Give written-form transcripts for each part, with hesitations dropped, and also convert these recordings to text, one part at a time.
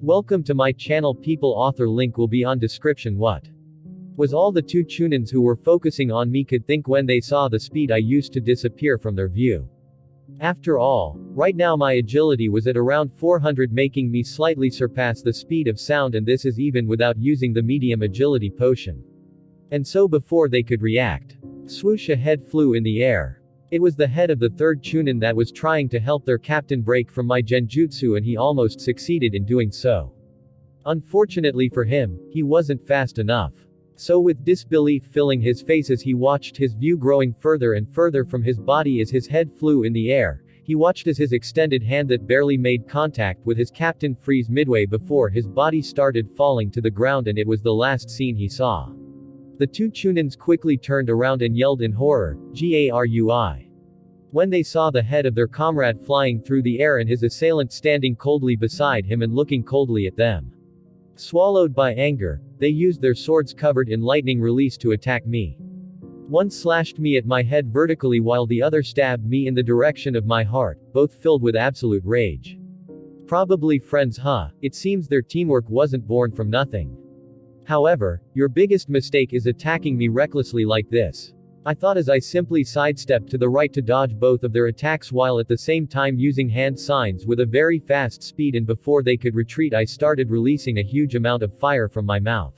Welcome to my channel people. Author link will be on description. What was all the two Chunins who were focusing on me could think when they saw the speed I used to disappear from their view. After all, right now my agility was at around 400, making me slightly surpass the speed of sound, and this is even without using the medium agility potion. And so before they could react, swoosh, a head flew in the air. It was the head of the third Chunin that was trying to help their captain break from my genjutsu, and he almost succeeded in doing so. Unfortunately for him, he wasn't fast enough. So with disbelief filling his face as he watched his view growing further and further from his body as his head flew in the air, he watched as his extended hand that barely made contact with his captain freeze midway before his body started falling to the ground, and it was the last scene he saw. The two Chunins quickly turned around and yelled in horror, "Garui!" when they saw the head of their comrade flying through the air and his assailant standing coldly beside him and looking coldly at them. Swallowed by anger, they used their swords covered in lightning release to attack me. One slashed me at my head vertically while the other stabbed me in the direction of my heart, both filled with absolute rage. Probably friends, huh? It seems their teamwork wasn't born from nothing. However, your biggest mistake is attacking me recklessly like this, I thought as I simply sidestepped to the right to dodge both of their attacks while at the same time using hand signs with a very fast speed, and before they could retreat I started releasing a huge amount of fire from my mouth.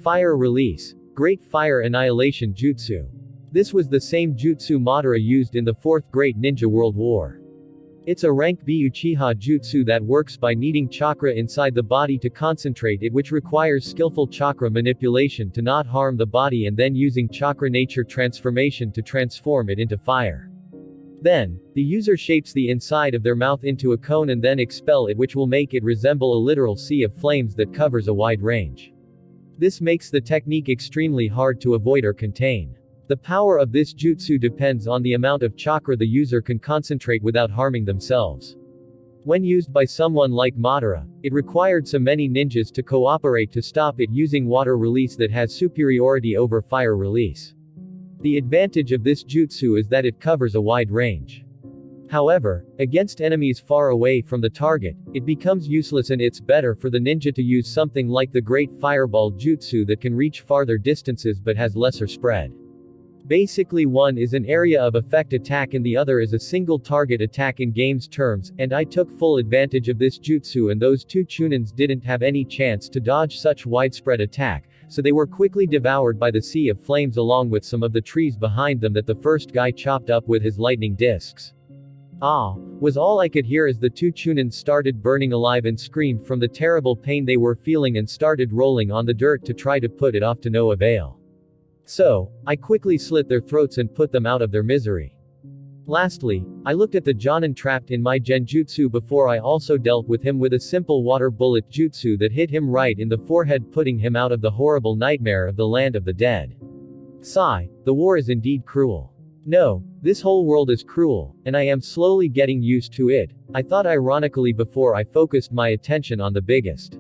Fire release. Great Fire Annihilation Jutsu. This was the same jutsu Madara used in the Fourth Great Ninja World War. It's a rank B Uchiha jutsu that works by needing chakra inside the body to concentrate it, which requires skillful chakra manipulation to not harm the body, and then using chakra nature transformation to transform it into fire. Then, the user shapes the inside of their mouth into a cone and then expel it, which will make it resemble a literal sea of flames that covers a wide range. This makes the technique extremely hard to avoid or contain. The power of this jutsu depends on the amount of chakra the user can concentrate without harming themselves. When used by someone like Madara, it required so many ninjas to cooperate to stop it using water release that has superiority over fire release. The advantage of this jutsu is that it covers a wide range. However, against enemies far away from the target, it becomes useless, and it's better for the ninja to use something like the Great Fireball Jutsu that can reach farther distances but has lesser spread. Basically, one is an area of effect attack and the other is a single target attack in game's terms, and I took full advantage of this jutsu, and those two Chunins didn't have any chance to dodge such widespread attack, so they were quickly devoured by the sea of flames along with some of the trees behind them that the first guy chopped up with his lightning discs. "Ah!" was all I could hear as the two Chunins started burning alive and screamed from the terrible pain they were feeling and started rolling on the dirt to try to put it off, to no avail. So, I quickly slit their throats and put them out of their misery. Lastly, I looked at the Jonin trapped in my genjutsu before I also dealt with him with a simple water bullet jutsu that hit him right in the forehead, putting him out of the horrible nightmare of the land of the dead. Sigh, the war is indeed cruel. No, this whole world is cruel, and I am slowly getting used to it, I thought ironically before I focused my attention on the biggest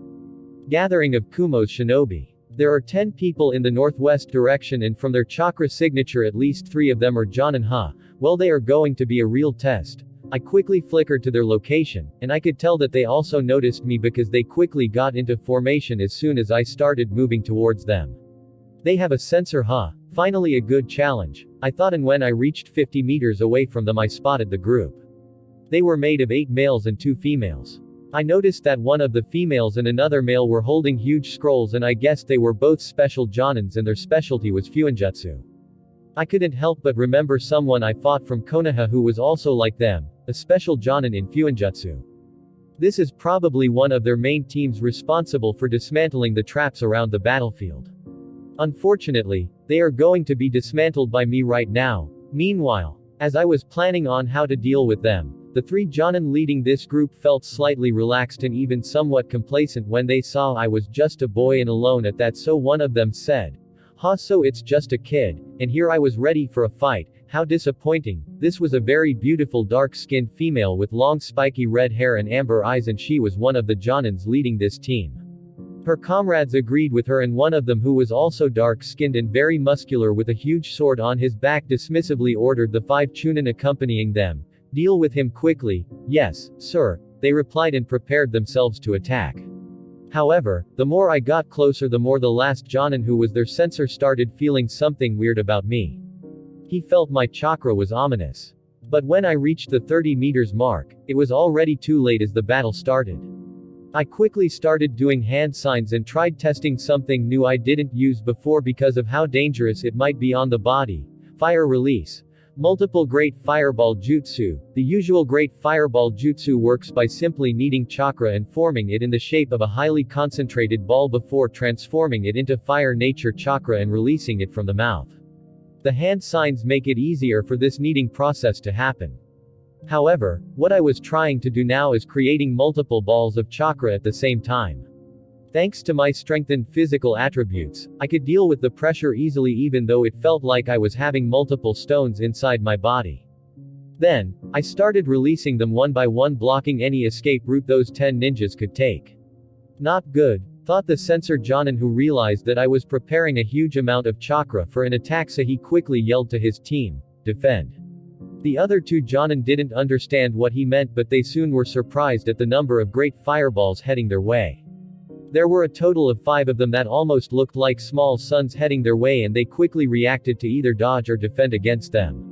gathering of Kumo's shinobi. There are 10 people in the northwest direction, and from their chakra signature at least 3 of them are Jonin, huh? Well, they are going to be a real test. I quickly flickered to their location, and I could tell that they also noticed me because they quickly got into formation as soon as I started moving towards them. They have a sensor, huh? Finally a good challenge, I thought, and when I reached 50 meters away from them I spotted the group. They were made of 8 males and 2 females. I noticed that one of the females and another male were holding huge scrolls, and I guessed they were both special Jonins and their specialty was Fuinjutsu. I couldn't help but remember someone I fought from Konoha who was also like them, a special Jonin in Fuinjutsu. This is probably one of their main teams responsible for dismantling the traps around the battlefield. Unfortunately, they are going to be dismantled by me right now. Meanwhile, as I was planning on how to deal with them, the 3 Jonin leading this group felt slightly relaxed and even somewhat complacent when they saw I was just a boy and alone at that, so one of them said, "Ha, so it's just a kid," and here I was ready for a fight. How disappointing. This was a very beautiful dark-skinned female with long spiky red hair and amber eyes, and she was one of the Jonins leading this team. Her comrades agreed with her, and one of them, who was also dark-skinned and very muscular with a huge sword on his back, dismissively ordered the 5 Chunin accompanying them, "Deal with him quickly." "Yes, sir," they replied and prepared themselves to attack. However, the more I got closer, the more the last Jonin who was their sensor started feeling something weird about me. He felt my chakra was ominous. But when I reached the 30 meters mark, it was already too late as the battle started. I quickly started doing hand signs and tried testing something new I didn't use before because of how dangerous it might be on the body. Fire release. Multiple Great Fireball Jutsu. The usual Great Fireball Jutsu works by simply kneading chakra and forming it in the shape of a highly concentrated ball before transforming it into fire nature chakra and releasing it from the mouth. The hand signs make it easier for this kneading process to happen. However, what I was trying to do now is creating multiple balls of chakra at the same time. Thanks to my strengthened physical attributes, I could deal with the pressure easily even though it felt like I was having multiple stones inside my body. Then, I started releasing them one by one, blocking any escape route those 10 ninjas could take. Not good, thought the censor Jonin, who realized that I was preparing a huge amount of chakra for an attack, so he quickly yelled to his team, "Defend." The other two Jonin didn't understand what he meant, but they soon were surprised at the number of great fireballs heading their way. There were a total of 5 of them that almost looked like small suns heading their way, and they quickly reacted to either dodge or defend against them.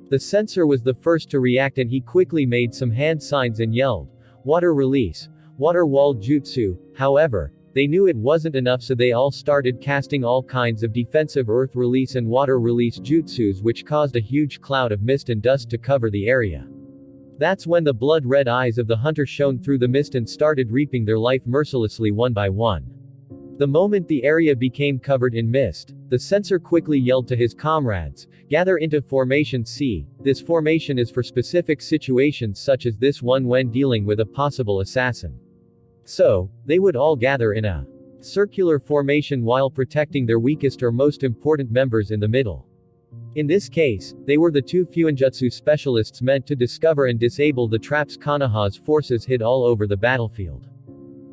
The censor was the first to react, and he quickly made some hand signs and yelled, "Water release, water wall jutsu." However, they knew it wasn't enough, so they all started casting all kinds of defensive earth release and water release jutsus, which caused a huge cloud of mist and dust to cover the area. That's when the blood-red eyes of the hunter shone through the mist and started reaping their life mercilessly one by one. The moment the area became covered in mist, the censor quickly yelled to his comrades, "Gather into Formation C. This formation is for specific situations such as this one when dealing with a possible assassin." So, they would all gather in a circular formation while protecting their weakest or most important members in the middle. In this case, they were the 2 Fuinjutsu specialists meant to discover and disable the traps Konoha's forces hid all over the battlefield.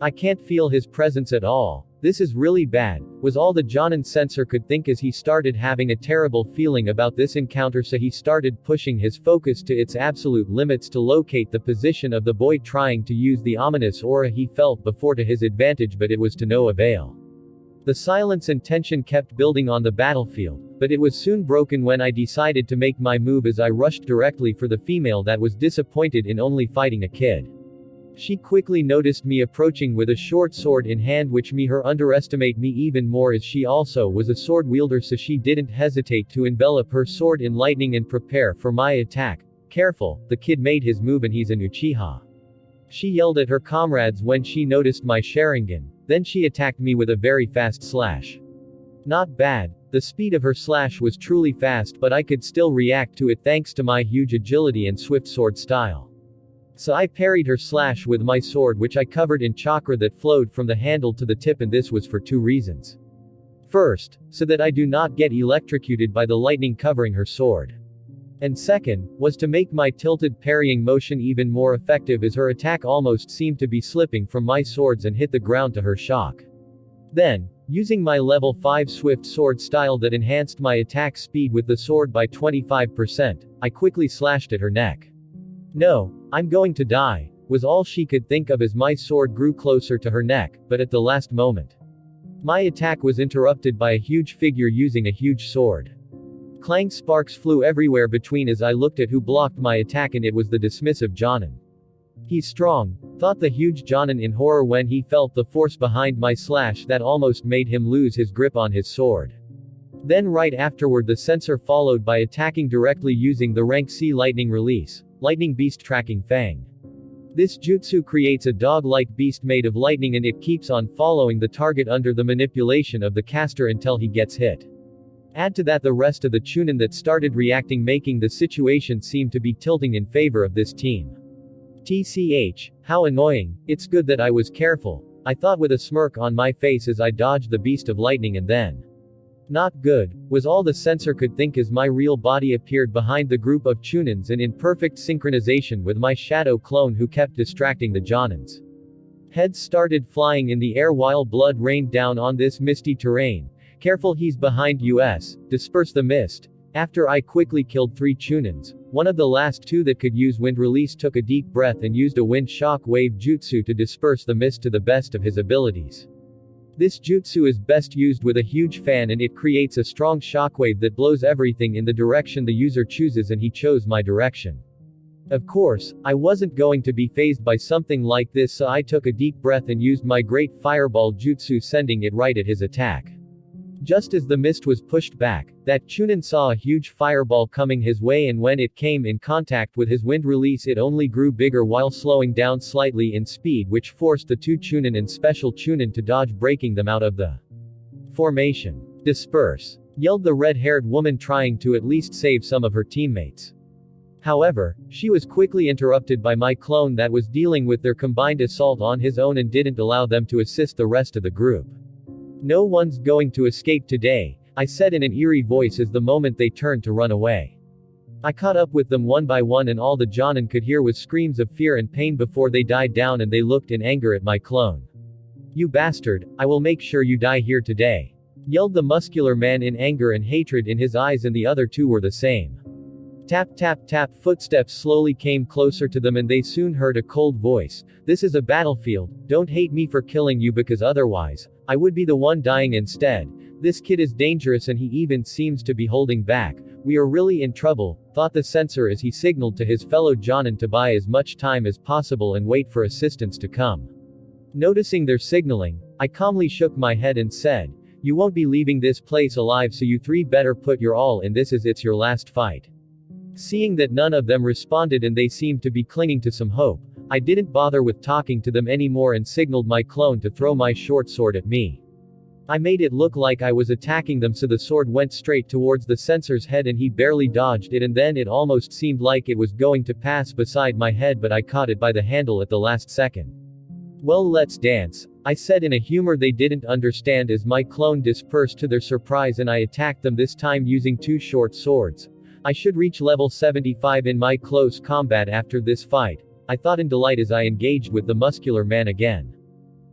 "I can't feel his presence at all. This is really bad," was all the Jonin censor could think as he started having a terrible feeling about this encounter, so he started pushing his focus to its absolute limits to locate the position of the boy trying to use the ominous aura he felt before to his advantage, but it was to no avail. The silence and tension kept building on the battlefield, but it was soon broken when I decided to make my move as I rushed directly for the female that was disappointed in only fighting a kid. She quickly noticed me approaching with a short sword in hand, which made her underestimate me even more, as she also was a sword wielder, so she didn't hesitate to envelop her sword in lightning and prepare for my attack. "Careful, the kid made his move and he's an Uchiha." She yelled at her comrades when she noticed my Sharingan. Then she attacked me with a very fast slash. Not bad. The speed of her slash was truly fast, but I could still react to it thanks to my huge agility and swift sword style. So I parried her slash with my sword, which I covered in chakra that flowed from the handle to the tip, and this was for 2 reasons. First, so that I do not get electrocuted by the lightning covering her sword. And second, was to make my tilted parrying motion even more effective, as her attack almost seemed to be slipping from my swords and hit the ground to her shock. Then, using my level 5 swift sword style that enhanced my attack speed with the sword by 25%, I quickly slashed at her neck. "No, I'm going to die," was all she could think of as my sword grew closer to her neck, but at the last moment, my attack was interrupted by a huge figure using a huge sword. Clang, sparks flew everywhere between as I looked at who blocked my attack, and it was the dismissive Jonin. "He's strong," thought the huge Jonin in horror when he felt the force behind my slash that almost made him lose his grip on his sword. Then right afterward the censor followed by attacking directly using the rank C lightning release, Lightning Beast Tracking Fang. This jutsu creates a dog-like beast made of lightning, and it keeps on following the target under the manipulation of the caster until he gets hit. Add to that the rest of the Chunin that started reacting, making the situation seem to be tilting in favor of this team. TCH, how annoying. It's good that I was careful, I thought with a smirk on my face as I dodged the beast of lightning, and then, "Not good," was all the censor could think as my real body appeared behind the group of Chunins and in perfect synchronization with my shadow clone who kept distracting the Jonins. Heads started flying in the air while blood rained down on this misty terrain. "Careful, he's behind us, disperse the mist." After I quickly killed 3 Chunins, one of the last 2 that could use wind release took a deep breath and used a wind shock wave jutsu to disperse the mist to the best of his abilities. This jutsu is best used with a huge fan and it creates a strong shockwave that blows everything in the direction the user chooses, and he chose my direction. Of course, I wasn't going to be fazed by something like this, so I took a deep breath and used my great fireball jutsu, sending it right at his attack. Just as the mist was pushed back, that Chunin saw a huge fireball coming his way, and when it came in contact with his wind release it only grew bigger while slowing down slightly in speed, which forced the 2 Chunin and special Chunin to dodge, breaking them out of the formation. Disperse! Yelled the red-haired woman, trying to at least save some of her teammates. However, she was quickly interrupted by my clone that was dealing with their combined assault on his own and didn't allow them to assist the rest of the group. "No one's going to escape today," I said in an eerie voice as the moment they turned to run away. I caught up with them one by one, and all the Jonin could hear was screams of fear and pain before they died down, and they looked in anger at my clone. "You bastard, I will make sure you die here today," yelled the muscular man in anger and hatred in his eyes, and the other 2 were the same. Tap tap tap, footsteps slowly came closer to them and they soon heard a cold voice. "This is a battlefield, don't hate me for killing you, because otherwise, I would be the one dying instead. This kid is dangerous and he even seems to be holding back. We are really in trouble," thought the censor as he signaled to his fellow Jonin to buy as much time as possible and wait for assistance to come. Noticing their signaling, I calmly shook my head and said, "You won't be leaving this place alive, so you 3 better put your all in this as it's your last fight." Seeing that none of them responded and they seemed to be clinging to some hope, I didn't bother with talking to them anymore and signaled my clone to throw my short sword at me. I made it look like I was attacking them, so the sword went straight towards the censor's head and he barely dodged it, and then it almost seemed like it was going to pass beside my head, but I caught it by the handle at the last second. "Well, let's dance," I said in a humor they didn't understand as my clone dispersed to their surprise, and I attacked them, this time using 2 short swords. I should reach level 75 in my close combat after this fight, I thought in delight as I engaged with the muscular man again.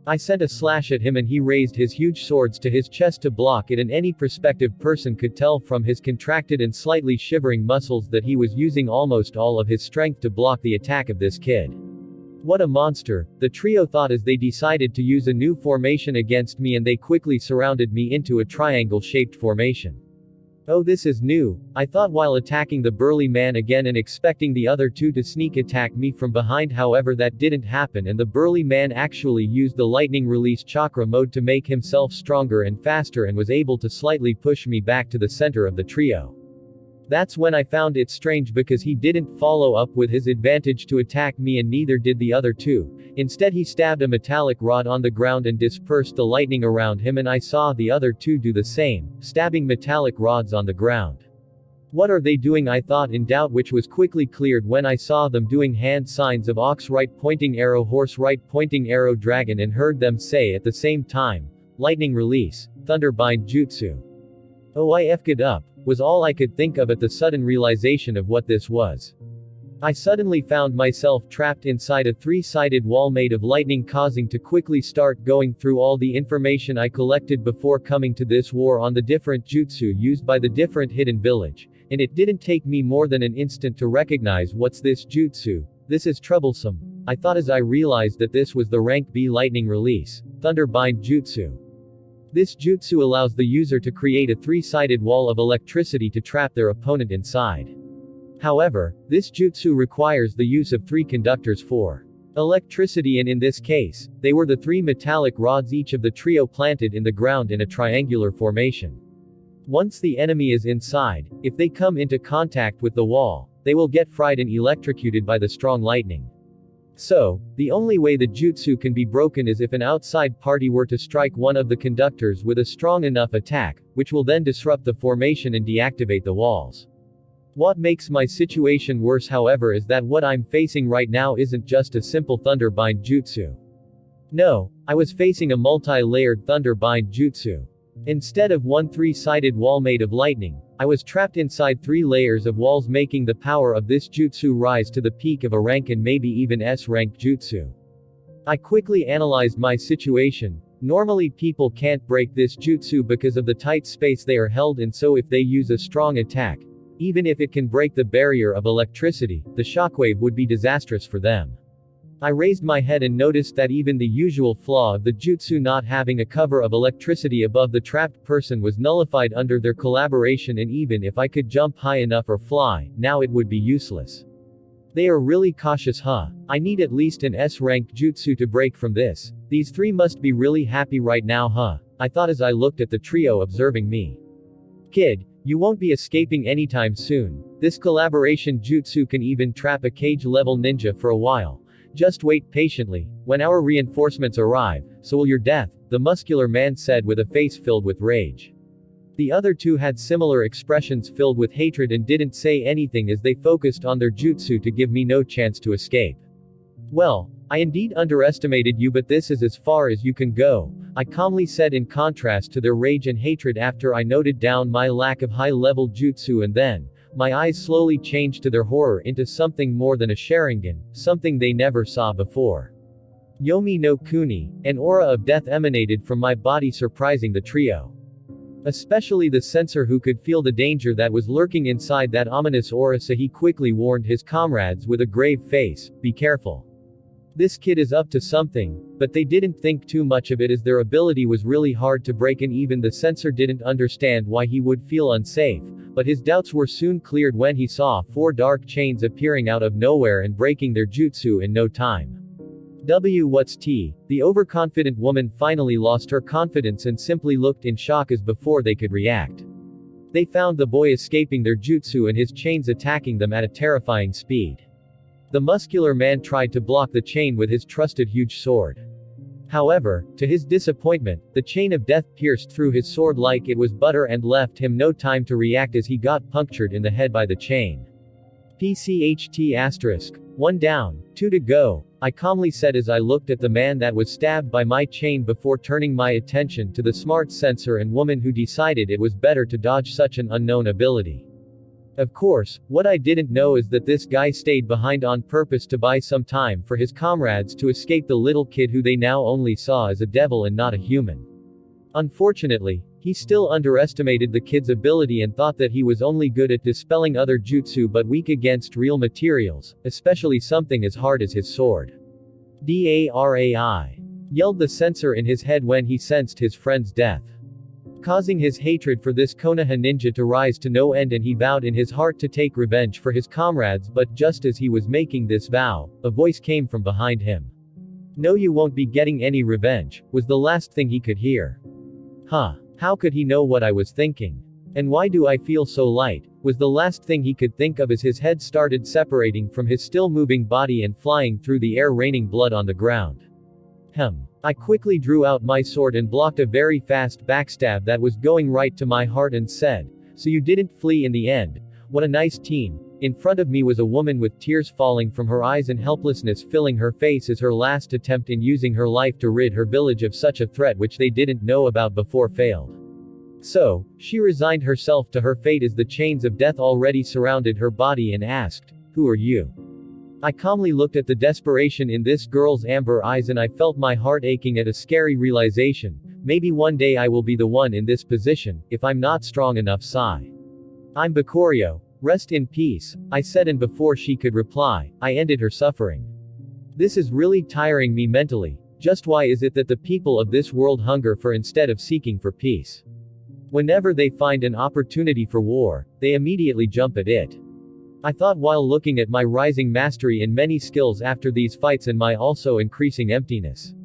I sent a slash at him and he raised his huge swords to his chest to block it, and any prospective person could tell from his contracted and slightly shivering muscles that he was using almost all of his strength to block the attack of this kid. What a monster, the trio thought as they decided to use a new formation against me, and they quickly surrounded me into a triangle-shaped formation. "Oh, this is new," I thought while attacking the burly man again and expecting the other 2 to sneak attack me from behind. However, that didn't happen, and the burly man actually used the lightning release chakra mode to make himself stronger and faster and was able to slightly push me back to the center of the trio. That's when I found it strange, because he didn't follow up with his advantage to attack me, and neither did the other 2. Instead, he stabbed a metallic rod on the ground and dispersed the lightning around him, and I saw the other 2 do the same, stabbing metallic rods on the ground. What are they doing, I thought in doubt, which was quickly cleared when I saw them doing hand signs of ox right pointing arrow, horse right pointing arrow, dragon, and heard them say at the same time, "Lightning release, thunderbind jutsu." "Oh, I f'd up," was all I could think of at the sudden realization of what this was. I suddenly found myself trapped inside a 3-sided wall made of lightning, causing to quickly start going through all the information I collected before coming to this war on the different jutsu used by the different hidden village, and it didn't take me more than an instant to recognize what's this jutsu. This is troublesome, I thought as I realized that this was the rank B lightning release, thunderbind jutsu. This jutsu allows the user to create a 3-sided wall of electricity to trap their opponent inside. However, this jutsu requires the use of 3 conductors for electricity, and in this case, they were the 3 metallic rods each of the trio planted in the ground in a triangular formation. Once the enemy is inside, if they come into contact with the wall, they will get fried and electrocuted by the strong lightning. So, the only way the jutsu can be broken is if an outside party were to strike one of the conductors with a strong enough attack, which will then disrupt the formation and deactivate the walls. What makes my situation worse, however, is that what I'm facing right now isn't just a simple thunderbind jutsu. No, I was facing a multi-layered thunderbind jutsu. Instead of one 3-sided wall made of lightning, I was trapped inside 3 layers of walls, making the power of this jutsu rise to the peak of a rank and maybe even S-rank jutsu. I quickly analyzed my situation. Normally people can't break this jutsu because of the tight space they are held in, so if they use a strong attack, Even if it can break the barrier of electricity, the shockwave would be disastrous for them. I raised my head and noticed that even the usual flaw of the jutsu not having a cover of electricity above the trapped person was nullified under their collaboration, and even if I could jump high enough or fly, now it would be useless. They are really cautious, huh? I need at least an S-rank jutsu to break from this. These three must be really happy right now, huh? I thought as I looked at the trio observing me. Kid, you won't be escaping anytime soon. This collaboration jutsu can even trap a cage-level ninja for a while. Just wait patiently. When our reinforcements arrive, so will your death, the muscular man said with a face filled with rage. The other two had similar expressions filled with hatred and didn't say anything as they focused on their jutsu to give me no chance to escape. Well, I indeed underestimated you, but this is as far as you can go, I calmly said in contrast to their rage and hatred after I noted down my lack of high-level jutsu, and then, my eyes slowly changed to their horror into something more than a Sharingan, something they never saw before. Yomi no Kuni, an aura of death emanated from my body, surprising the trio. Especially the censor, who could feel the danger that was lurking inside that ominous aura, so he quickly warned his comrades with a grave face, "Be careful. This kid is up to something," but they didn't think too much of it as their ability was really hard to break, and even the censor didn't understand why he would feel unsafe, but his doubts were soon cleared when he saw 4 dark chains appearing out of nowhere and breaking their jutsu in no time. What's T? The overconfident woman finally lost her confidence and simply looked in shock as before they could react. They found the boy escaping their jutsu and his chains attacking them at a terrifying speed. The muscular man tried to block the chain with his trusted huge sword. However, to his disappointment, the chain of death pierced through his sword like it was butter and left him no time to react as he got punctured in the head by the chain. PCHT*, 1 down, 2 to go, I calmly said as I looked at the man that was stabbed by my chain before turning my attention to the smart censor and woman who decided it was better to dodge such an unknown ability. Of course, what I didn't know is that this guy stayed behind on purpose to buy some time for his comrades to escape the little kid who they now only saw as a devil and not a human. Unfortunately, he still underestimated the kid's ability and thought that he was only good at dispelling other jutsu but weak against real materials, especially something as hard as his sword. "Darai!" yelled the censor in his head when he sensed his friend's death, causing his hatred for this Konoha ninja to rise to no end, and he vowed in his heart to take revenge for his comrades. But just as he was making this vow, a voice came from behind him. "No, you won't be getting any revenge," was the last thing he could hear. Huh. How could he know what I was thinking? And why do I feel so light? Was the last thing he could think of as his head started separating from his still moving body and flying through the air, raining blood on the ground. I quickly drew out my sword and blocked a very fast backstab that was going right to my heart and said, "So you didn't flee in the end? What a nice team." In front of me was a woman with tears falling from her eyes and helplessness filling her face as her last attempt in using her life to rid her village of such a threat which they didn't know about before failed. So, she resigned herself to her fate as the chains of death already surrounded her body and asked, "Who are you?" I calmly looked at the desperation in this girl's amber eyes and I felt my heart aching at a scary realization. Maybe one day I will be the one in this position, if I'm not strong enough. Sigh. "I'm Bakurio. Rest in peace," I said, and before she could reply, I ended her suffering. This is really tiring me mentally. Just why is it that the people of this world hunger for instead of seeking for peace? Whenever they find an opportunity for war, they immediately jump at it. I thought while looking at my rising mastery in many skills after these fights and my also increasing emptiness.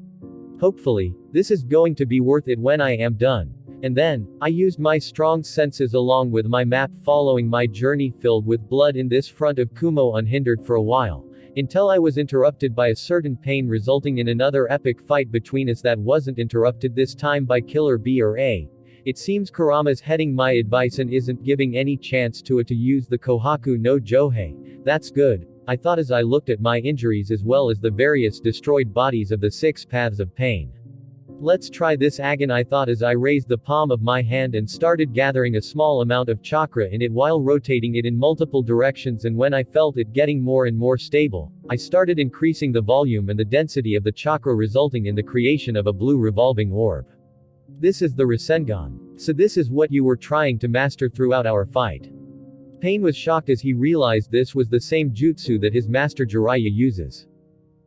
Hopefully, this is going to be worth it when I am done. And then, I used my strong senses along with my map following my journey filled with blood in this front of Kumo unhindered for a while, until I was interrupted by a certain pain resulting in another epic fight between us that wasn't interrupted this time by Killer B or A. It seems Kurama's heading my advice and isn't giving any chance to it to use the Kohaku no Johei. That's good, I thought as I looked at my injuries as well as the various destroyed bodies of the 6 paths of pain. Let's try this again, I thought as I raised the palm of my hand and started gathering a small amount of chakra in it while rotating it in multiple directions, and when I felt it getting more and more stable, I started increasing the volume and the density of the chakra, resulting in the creation of a blue revolving orb. This is the Rasengan. So this is what you were trying to master throughout our fight. Pain was shocked as he realized this was the same jutsu that his master Jiraiya uses.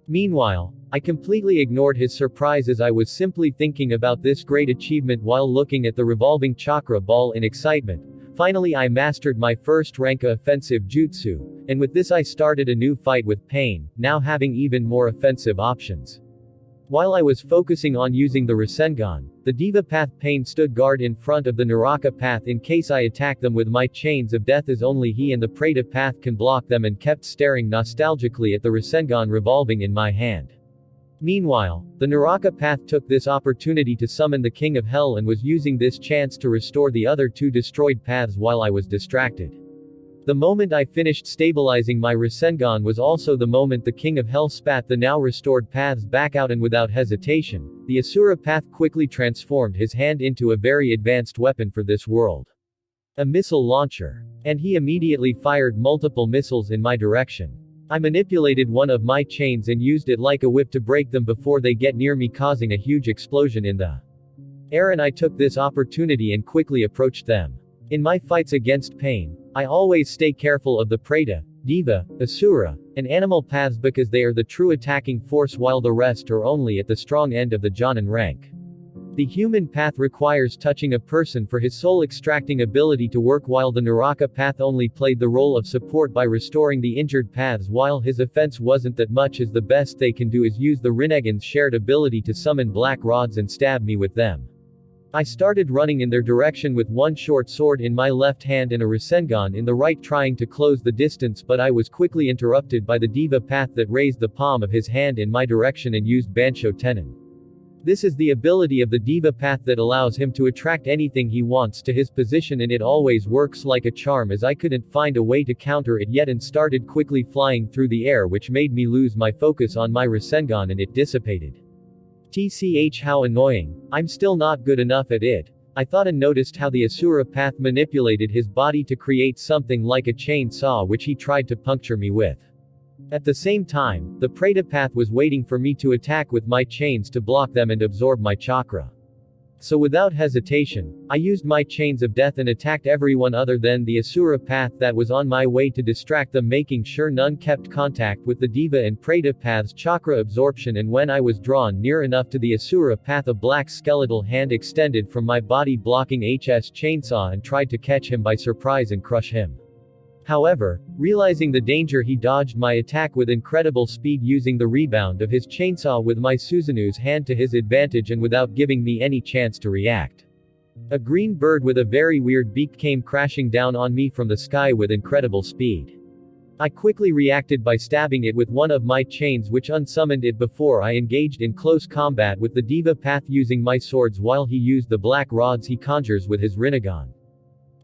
Meanwhile, I completely ignored his surprise as I was simply thinking about this great achievement while looking at the revolving chakra ball in excitement. Finally I mastered my first rank offensive jutsu, and with this I started a new fight with Pain, now having even more offensive options. While I was focusing on using the Rasengan, the Diva Path Pain stood guard in front of the Naraka Path in case I attack them with my chains of death, as only he and the Preta Path can block them, and kept staring nostalgically at the Rasengan revolving in my hand. Meanwhile, the Naraka Path took this opportunity to summon the King of Hell and was using this chance to restore the other two destroyed paths while I was distracted. The moment I finished stabilizing my Rasengan was also the moment the King of Hell spat the now restored paths back out, and without hesitation, the Asura Path quickly transformed his hand into a very advanced weapon for this world. A missile launcher. And he immediately fired multiple missiles in my direction. I manipulated one of my chains and used it like a whip to break them before they get near me, causing a huge explosion in the air, and I took this opportunity and quickly approached them. In my fights against Pain, I always stay careful of the Preta, Diva, Asura, and Animal paths because they are the true attacking force while the rest are only at the strong end of the Jonin rank. The human path requires touching a person for his soul extracting ability to work, while the Naraka path only played the role of support by restoring the injured paths, while his offense wasn't that much, as the best they can do is use the Rinnegan's shared ability to summon black rods and stab me with them. I started running in their direction with one short sword in my left hand and a Rasengan in the right, trying to close the distance, but I was quickly interrupted by the Diva path that raised the palm of his hand in my direction and used Bansho Tenon. This is the ability of the Diva path that allows him to attract anything he wants to his position, and it always works like a charm, as I couldn't find a way to counter it yet and started quickly flying through the air, which made me lose my focus on my Rasengan and it dissipated. TCH, how annoying. I'm still not good enough at it, I thought, and noticed how the Asura path manipulated his body to create something like a chainsaw which he tried to puncture me with. At the same time, the Preta path was waiting for me to attack with my chains to block them and absorb my chakra. So without hesitation, I used my chains of death and attacked everyone other than the Asura path that was on my way to distract them, making sure none kept contact with the Diva and Preta path's chakra absorption, and when I was drawn near enough to the Asura path, a black skeletal hand extended from my body blocking HS chainsaw and tried to catch him by surprise and crush him. However, realizing the danger, he dodged my attack with incredible speed, using the rebound of his chainsaw with my Susanu's hand to his advantage and without giving me any chance to react. A green bird with a very weird beak came crashing down on me from the sky with incredible speed. I quickly reacted by stabbing it with one of my chains, which unsummoned it before I engaged in close combat with the Diva path using my swords, while he used the black rods he conjures with his Rinnegan.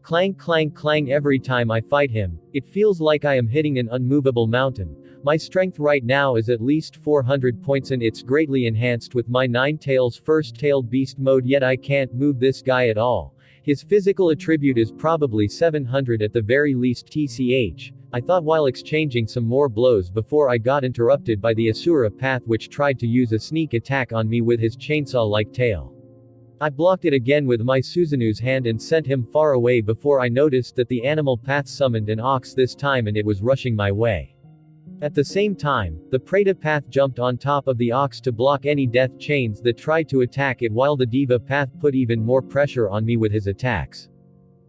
Clang clang clang. Every time I fight him, it feels like I am hitting an unmovable mountain. My strength right now is at least 400 points and it's greatly enhanced with my 9 tails first-tailed beast mode, yet I can't move this guy at all. His physical attribute is probably 700 at the very least. TCH, I thought while exchanging some more blows before I got interrupted by the Asura path, which tried to use a sneak attack on me with his chainsaw-like tail. I blocked it again with my Susanu's hand and sent him far away before I noticed that the animal path summoned an ox this time and it was rushing my way. At the same time, the Preta path jumped on top of the ox to block any death chains that tried to attack it, while the Diva path put even more pressure on me with his attacks.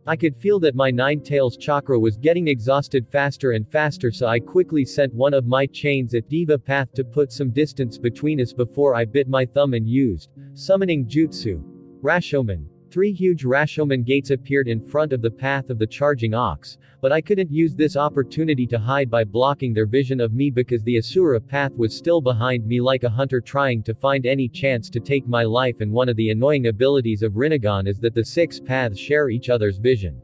I could feel that my 9 tails chakra was getting exhausted faster and faster, so I quickly sent one of my chains at Diva path to put some distance between us before I bit my thumb and used summoning jutsu. Rashomon. 3 huge Rashomon gates appeared in front of the path of the charging ox, but I couldn't use this opportunity to hide by blocking their vision of me because the Asura path was still behind me like a hunter trying to find any chance to take my life, and one of the annoying abilities of Rinnegan is that the 6 paths share each other's vision.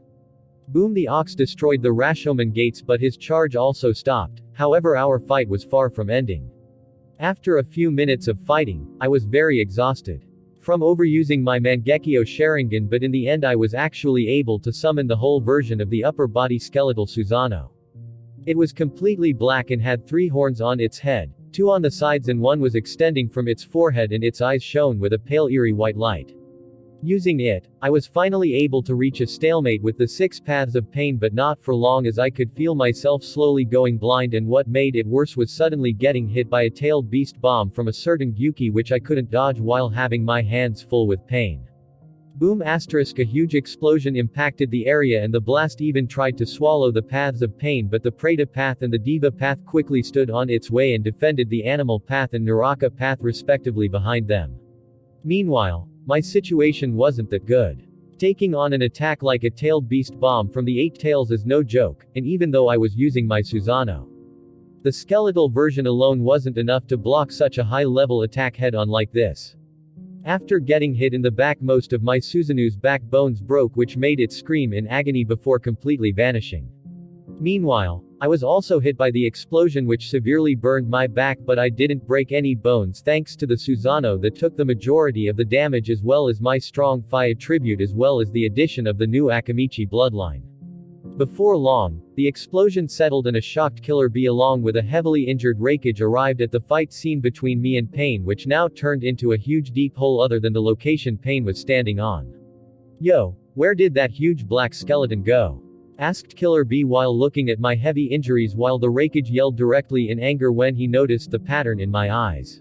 Boom! The ox destroyed the Rashomon gates, but his charge also stopped. However, our fight was far from ending. After a few minutes of fighting, I was very exhausted from overusing my Mangekyo Sharingan, but in the end I was actually able to summon the whole version of the upper body skeletal Susanoo. It was completely black and had 3 horns on its head, 2 on the sides and 1 was extending from its forehead, and its eyes shone with a pale eerie white light. Using it, I was finally able to reach a stalemate with the 6 paths of pain, but not for long, as I could feel myself slowly going blind, and what made it worse was suddenly getting hit by a tailed beast bomb from a certain Gyuki which I couldn't dodge while having my hands full with pain. Boom! A huge explosion impacted the area, and the blast even tried to swallow the paths of pain, but the Preta path and the Diva path quickly stood on its way and defended the animal path and Naraka path respectively behind them. Meanwhile, my situation wasn't that good. Taking on an attack like a tailed beast bomb from the 8 tails is no joke, and even though I was using my Susanoo, the skeletal version alone wasn't enough to block such a high-level attack head-on like this. After getting hit in the back, most of my Susanoo's backbones broke, which made it scream in agony before completely vanishing. Meanwhile, I was also hit by the explosion which severely burned my back, but I didn't break any bones thanks to the Susanoo that took the majority of the damage, as well as my strong Phi attribute, as well as the addition of the new Akamichi bloodline. Before long, the explosion settled and a shocked Killer Bee along with a heavily injured Raikage arrived at the fight scene between me and Pain, which now turned into a huge deep hole other than the location Pain was standing on. "Yo, where did that huge black skeleton go?" asked Killer Bee while looking at my heavy injuries, while the Raikage yelled directly in anger when he noticed the pattern in my eyes.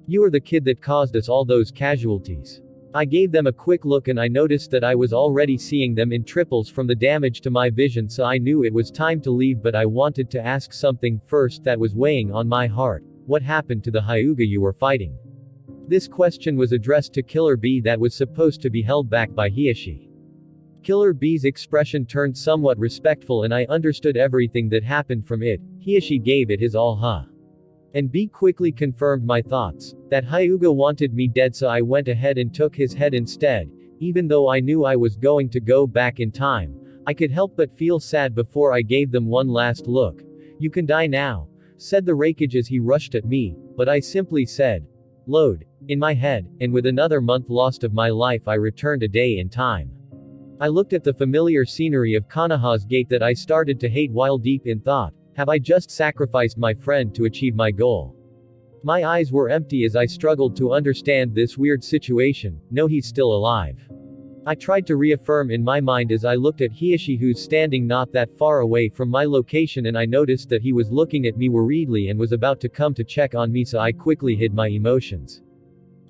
"You are the kid that caused us all those casualties." I gave them a quick look and I noticed that I was already seeing them in triples from the damage to my vision, so I knew it was time to leave, but I wanted to ask something first that was weighing on my heart. What happened to the Hyuga you were fighting? This question was addressed to Killer Bee that was supposed to be held back by Hiashi. Killer Bee's expression turned somewhat respectful and I understood everything that happened from it. Hiashi gave it his all, huh? And B quickly confirmed my thoughts, that Hyuga wanted me dead, so I went ahead and took his head instead. Even though I knew I was going to go back in time, I could help but feel sad before I gave them one last look. "You can die now," said the Raikage as he rushed at me, but I simply said, "Load," in my head, and with another month lost of my life I returned a day in time. I looked at the familiar scenery of Konoha's gate that I started to hate while deep in thought. Have I just sacrificed my friend to achieve my goal? My eyes were empty as I struggled to understand this weird situation. No, he's still alive. I tried to reaffirm in my mind as I looked at Hiashi, who's standing not that far away from my location, and I noticed that he was looking at me worriedly and was about to come to check on me, so I quickly hid my emotions.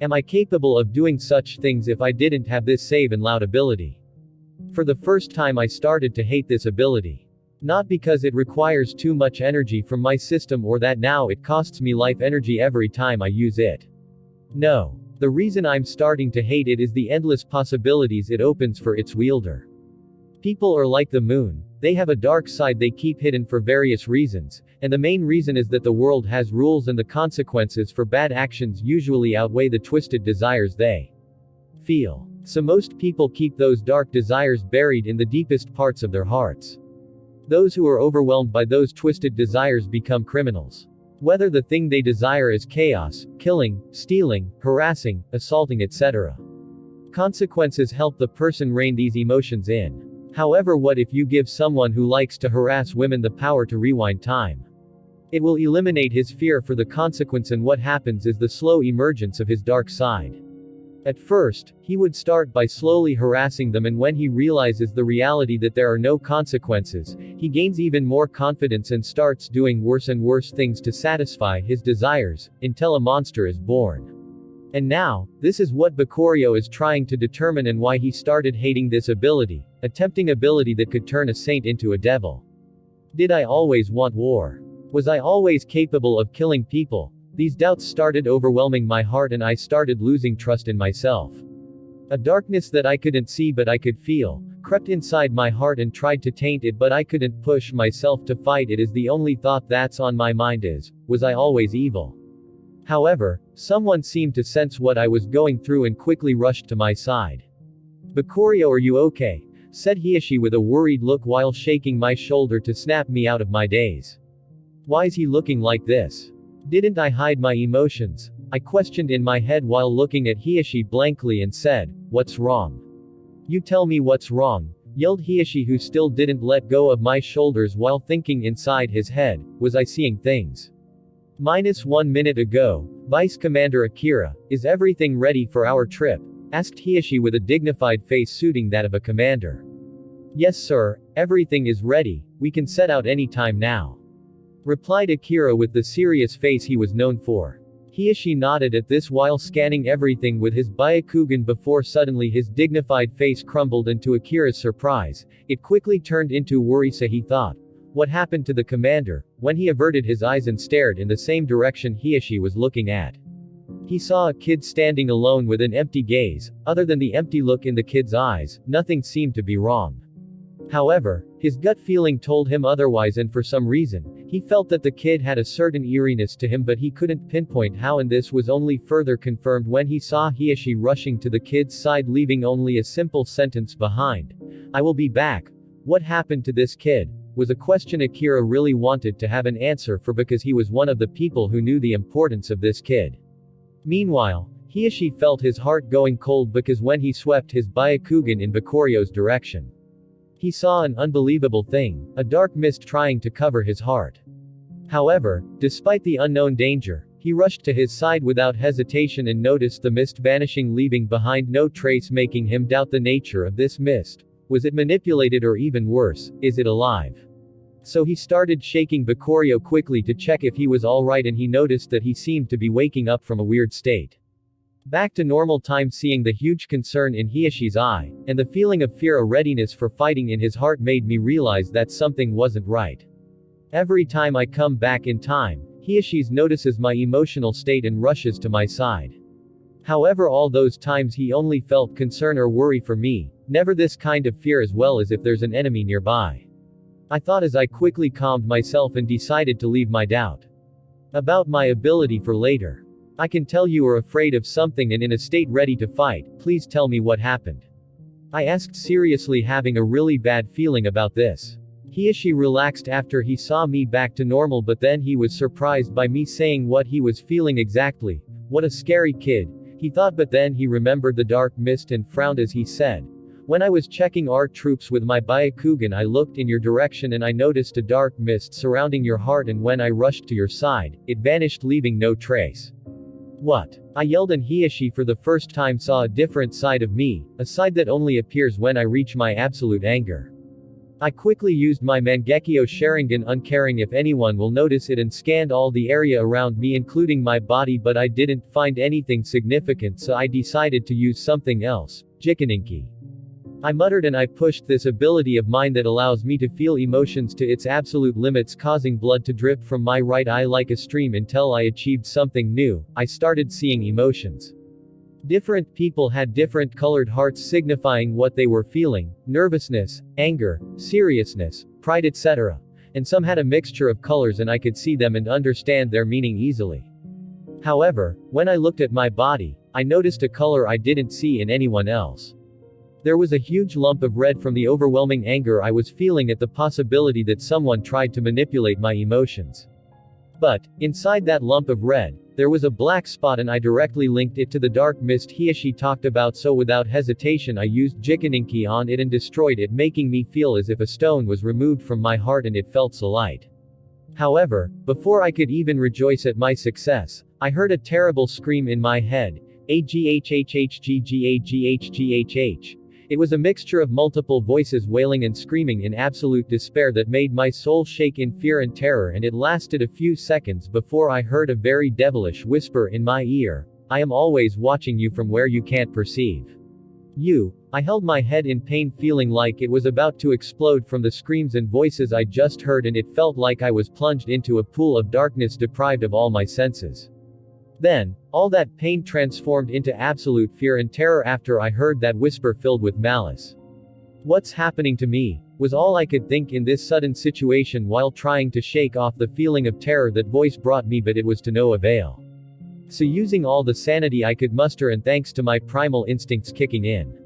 Am I capable of doing such things if I didn't have this save and loud ability? For the first time I started to hate this ability. Not because it requires too much energy from my system or that now it costs me life energy every time I use it. No. The reason I'm starting to hate it is the endless possibilities it opens for its wielder. People are like the moon. They have a dark side they keep hidden for various reasons, and the main reason is that the world has rules and the consequences for bad actions usually outweigh the twisted desires they feel. So most people keep those dark desires buried in the deepest parts of their hearts. Those who are overwhelmed by those twisted desires become criminals. Whether the thing they desire is chaos, killing, stealing, harassing, assaulting, etc. Consequences help the person rein these emotions in. However, what if you give someone who likes to harass women the power to rewind time? It will eliminate his fear for the consequence, and what happens is the slow emergence of his dark side. At first, he would start by slowly harassing them, and when he realizes the reality that there are no consequences, he gains even more confidence and starts doing worse and worse things to satisfy his desires, until a monster is born. And now, this is what Bakurio is trying to determine and why he started hating this ability, a tempting ability that could turn a saint into a devil. Did I always want war? Was I always capable of killing people? These doubts started overwhelming my heart and I started losing trust in myself. A darkness that I couldn't see but I could feel, crept inside my heart and tried to taint it, but I couldn't push myself to fight it, as the only thought that's on my mind is, was I always evil? However, someone seemed to sense what I was going through and quickly rushed to my side. "Bakurio, are you okay?" said Hiashi with a worried look while shaking my shoulder to snap me out of my daze. "Why's he looking like this? Didn't I hide my emotions?" I questioned in my head while looking at Hiashi blankly and said, "What's wrong? You tell me what's wrong," yelled Hiashi, who still didn't let go of my shoulders while thinking inside his head, was I seeing things? -1 minute ago, Vice Commander Akira, is everything ready for our trip? asked Hiyashi with a dignified face suiting that of a commander. Yes sir, everything is ready, we can set out any time now, replied Akira with the serious face he was known for. Hiyashi nodded at this while scanning everything with his Byakugan before suddenly his dignified face crumbled, and to Akira's surprise, it quickly turned into worry. So he thought, what happened to the commander, when he averted his eyes and stared in the same direction Hiyashi was looking at. He saw a kid standing alone with an empty gaze. Other than the empty look in the kid's eyes, nothing seemed to be wrong. However, his gut feeling told him otherwise, and for some reason, he felt that the kid had a certain eeriness to him, but he couldn't pinpoint how, and this was only further confirmed when he saw Hiyashi rushing to the kid's side, leaving only a simple sentence behind. I will be back. What happened to this kid? Was a question Akira really wanted to have an answer for, because he was one of the people who knew the importance of this kid. Meanwhile, Hiyashi felt his heart going cold because when he swept his Byakugan in Bakuryo's direction, he saw an unbelievable thing, a dark mist trying to cover his heart. However, despite the unknown danger, he rushed to his side without hesitation and noticed the mist vanishing, leaving behind no trace, making him doubt the nature of this mist. Was it manipulated, or even worse, is it alive? So he started shaking Bakuryo quickly to check if he was alright, and he noticed that he seemed to be waking up from a weird state. Back to normal time. Seeing the huge concern in Hiyashi's eye, and the feeling of fear, a readiness for fighting in his heart, made me realize that something wasn't right. Every time I come back in time, Hiyashi notices my emotional state and rushes to my side. However, all those times he only felt concern or worry for me, never this kind of fear, as well as if there's an enemy nearby. I thought as I quickly calmed myself and decided to leave my doubt about my ability for later. I can tell you are afraid of something and in a state ready to fight. Please tell me what happened, I asked seriously, having a really bad feeling about this. Hiyashi relaxed after he saw me back to normal, but then he was surprised by me saying what he was feeling exactly. What a scary kid, he thought, but then he remembered the dark mist and frowned as he said, when I was checking our troops with my Byakugan, I looked in your direction and I noticed a dark mist surrounding your heart, and when I rushed to your side, it vanished, leaving no trace. What? I yelled, and Hiyashi for the first time saw a different side of me, a side that only appears when I reach my absolute anger. I quickly used my Mangekyo Sharingan, uncaring if anyone will notice it, and scanned all the area around me including my body, but I didn't find anything significant, so I decided to use something else, Jikaninki, I muttered, and I pushed this ability of mine that allows me to feel emotions to its absolute limits, causing blood to drip from my right eye like a stream until I achieved something new. I started seeing emotions. Different people had different colored hearts signifying what they were feeling: nervousness, anger, seriousness, pride, etc. And some had a mixture of colors, and I could see them and understand their meaning easily. However, when I looked at my body, I noticed a color I didn't see in anyone else. There was a huge lump of red from the overwhelming anger I was feeling at the possibility that someone tried to manipulate my emotions. But, inside that lump of red, there was a black spot, and I directly linked it to the dark mist Hiyashi talked about, so without hesitation I used Jikaninki on it and destroyed it, making me feel as if a stone was removed from my heart and it felt so light. However, before I could even rejoice at my success, I heard a terrible scream in my head. Aghghghghghghh. It was a mixture of multiple voices wailing and screaming in absolute despair that made my soul shake in fear and terror, and it lasted a few seconds before I heard a very devilish whisper in my ear. I am always watching you from where you can't perceive. You. I held my head in pain, feeling like it was about to explode from the screams and voices I just heard, and it felt like I was plunged into a pool of darkness, deprived of all my senses. Then, all that pain transformed into absolute fear and terror after I heard that whisper filled with malice. What's happening to me? Was all I could think in this sudden situation while trying to shake off the feeling of terror that voice brought me, but it was to no avail. So using all the sanity I could muster, and thanks to my primal instincts kicking in,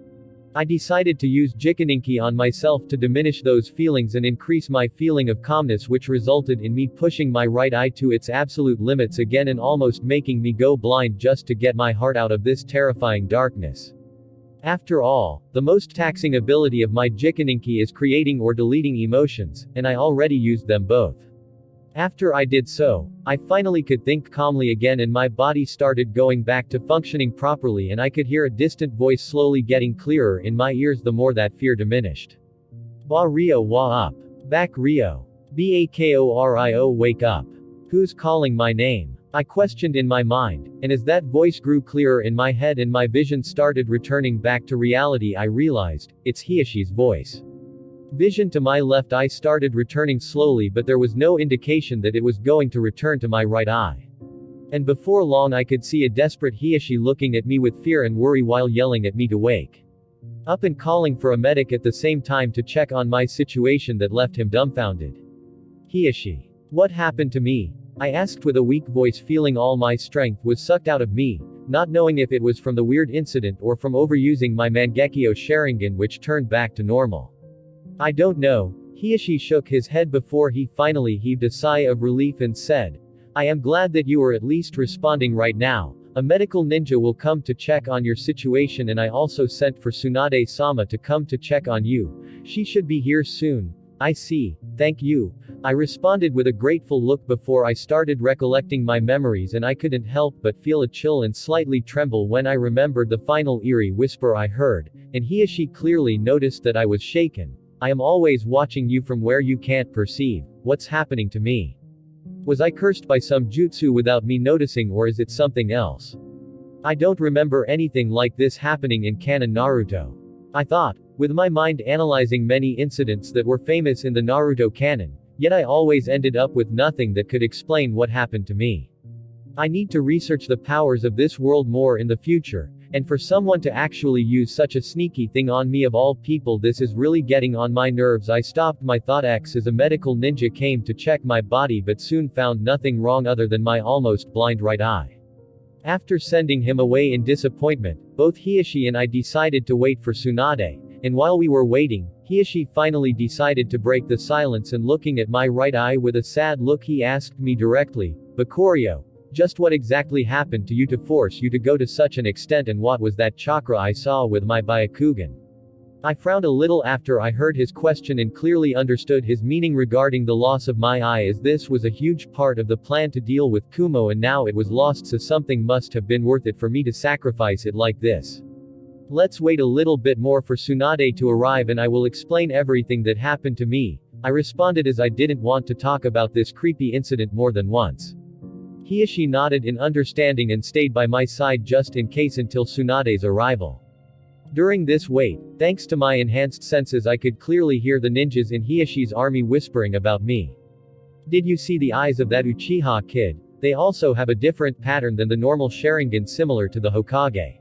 I decided to use Jikaninki on myself to diminish those feelings and increase my feeling of calmness, which resulted in me pushing my right eye to its absolute limits again and almost making me go blind just to get my heart out of this terrifying darkness. After all, the most taxing ability of my Jikaninki is creating or deleting emotions, and I already used them both. After I did so, I finally could think calmly again and my body started going back to functioning properly and I could hear a distant voice slowly getting clearer in my ears the more that fear diminished. Ba Rio wa up. Back Rio. Bakorio wake up. Who's calling my name? I questioned in my mind, and as that voice grew clearer in my head and my vision started returning back to reality I realized, it's Hiashi's voice. Vision to my left eye started returning slowly but there was no indication that it was going to return to my right eye. And before long I could see a desperate Hiashi looking at me with fear and worry while yelling at me to wake up and calling for a medic at the same time to check on my situation that left him dumbfounded. Hiashi. What happened to me? I asked with a weak voice, feeling all my strength was sucked out of me, not knowing if it was from the weird incident or from overusing my Mangekyo Sharingan which turned back to normal. I don't know. Hiashi shook his head before he finally heaved a sigh of relief and said, I am glad that you are at least responding right now. A medical ninja will come to check on your situation and I also sent for Tsunade-sama to come to check on you. She should be here soon. I see. Thank you. I responded with a grateful look before I started recollecting my memories and I couldn't help but feel a chill and slightly tremble when I remembered the final eerie whisper I heard, and Hiashi clearly noticed that I was shaken. I am always watching you from where you can't perceive. What's happening to me? Was I cursed by some jutsu without me noticing or is it something else? I don't remember anything like this happening in canon Naruto. I thought, with my mind analyzing many incidents that were famous in the Naruto canon, yet I always ended up with nothing that could explain what happened to me. I need to research the powers of this world more in the future, and for someone to actually use such a sneaky thing on me of all people, this is really getting on my nerves. I stopped my thought as a medical ninja came to check my body but soon found nothing wrong other than my almost blind right eye. After sending him away in disappointment, both Hiashi and I decided to wait for Tsunade, and while we were waiting, Hiashi finally decided to break the silence and looking at my right eye with a sad look he asked me directly, Bakurio, just what exactly happened to you to force you to go to such an extent and what was that chakra I saw with my Byakugan? I frowned a little after I heard his question and clearly understood his meaning regarding the loss of my eye, as this was a huge part of the plan to deal with Kumo and now it was lost, so something must have been worth it for me to sacrifice it like this. Let's wait a little bit more for Tsunade to arrive and I will explain everything that happened to me, I responded as I didn't want to talk about this creepy incident more than once. Hiashi nodded in understanding and stayed by my side just in case until Tsunade's arrival. During this wait, thanks to my enhanced senses, I could clearly hear the ninjas in Hiashi's army whispering about me. Did you see the eyes of that Uchiha kid? They also have a different pattern than the normal Sharingan, similar to the Hokage.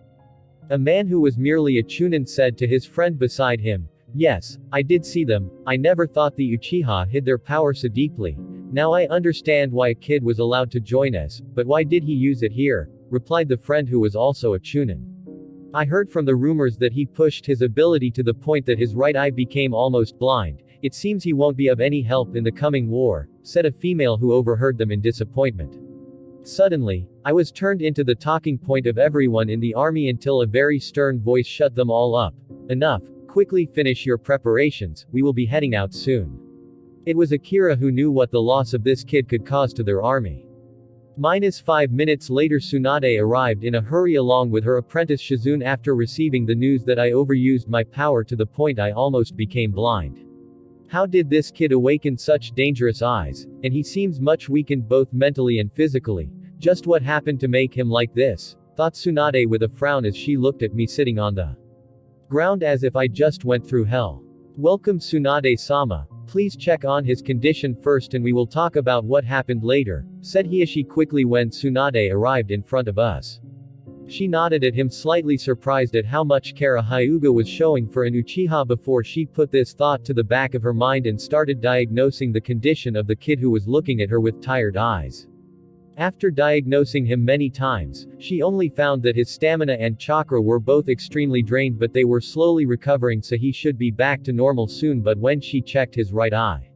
A man who was merely a Chunin said to his friend beside him. Yes, I did see them. I never thought the Uchiha hid their power so deeply. Now I understand why a kid was allowed to join us, but why did he use it here? Replied the friend who was also a Chunin. I heard from the rumors that he pushed his ability to the point that his right eye became almost blind. It seems he won't be of any help in the coming war, said a female who overheard them in disappointment. Suddenly, I was turned into the talking point of everyone in the army until a very stern voice shut them all up. Enough, quickly finish your preparations, we will be heading out soon. It was Akira who knew what the loss of this kid could cause to their army. -5 minutes later, Tsunade arrived in a hurry along with her apprentice Shizune after receiving the news that I overused my power to the point I almost became blind. How did this kid awaken such dangerous eyes? And he seems much weakened both mentally and physically. Just what happened to make him like this? Thought Tsunade with a frown as she looked at me sitting on the ground as if I just went through hell. Welcome Tsunade-sama. Please check on his condition first and we will talk about what happened later, said Hiashi quickly when Tsunade arrived in front of us. She nodded at him, slightly surprised at how much care a Hyuga was showing for an Uchiha before she put this thought to the back of her mind and started diagnosing the condition of the kid who was looking at her with tired eyes. After diagnosing him many times, she only found that his stamina and chakra were both extremely drained, but they were slowly recovering, so he should be back to normal soon. But when she checked his right eye,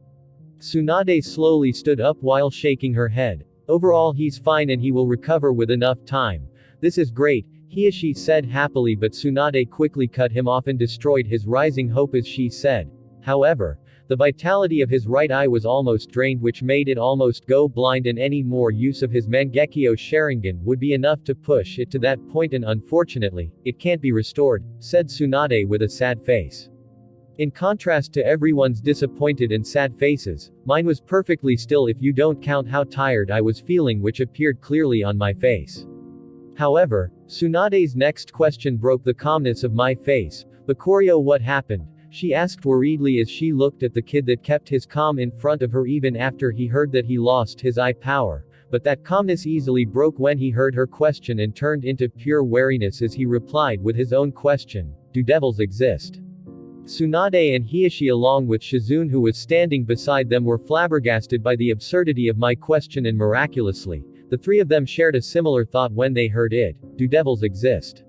Tsunade slowly stood up while shaking her head. Overall he's fine and he will recover with enough time. This is great, Hiashi said happily, but Tsunade quickly cut him off and destroyed his rising hope as she said. However, The vitality of his right eye was almost drained, which made it almost go blind, and any more use of his Mangekyo Sharingan would be enough to push it to that point, and unfortunately, it can't be restored, said Tsunade with a sad face. In contrast to everyone's disappointed and sad faces, mine was perfectly still if you don't count how tired I was feeling, which appeared clearly on my face. However, Tsunade's next question broke the calmness of my face. "Bakurio, what happened?" she asked worriedly as she looked at the kid that kept his calm in front of her even after he heard that he lost his eye power. But that calmness easily broke when he heard her question and turned into pure wariness as he replied with his own question, "Do devils exist?" Tsunade and Hiashi along with Shizune, who was standing beside them, were flabbergasted by the absurdity of my question, and miraculously, the three of them shared a similar thought when they heard it. "Do devils exist?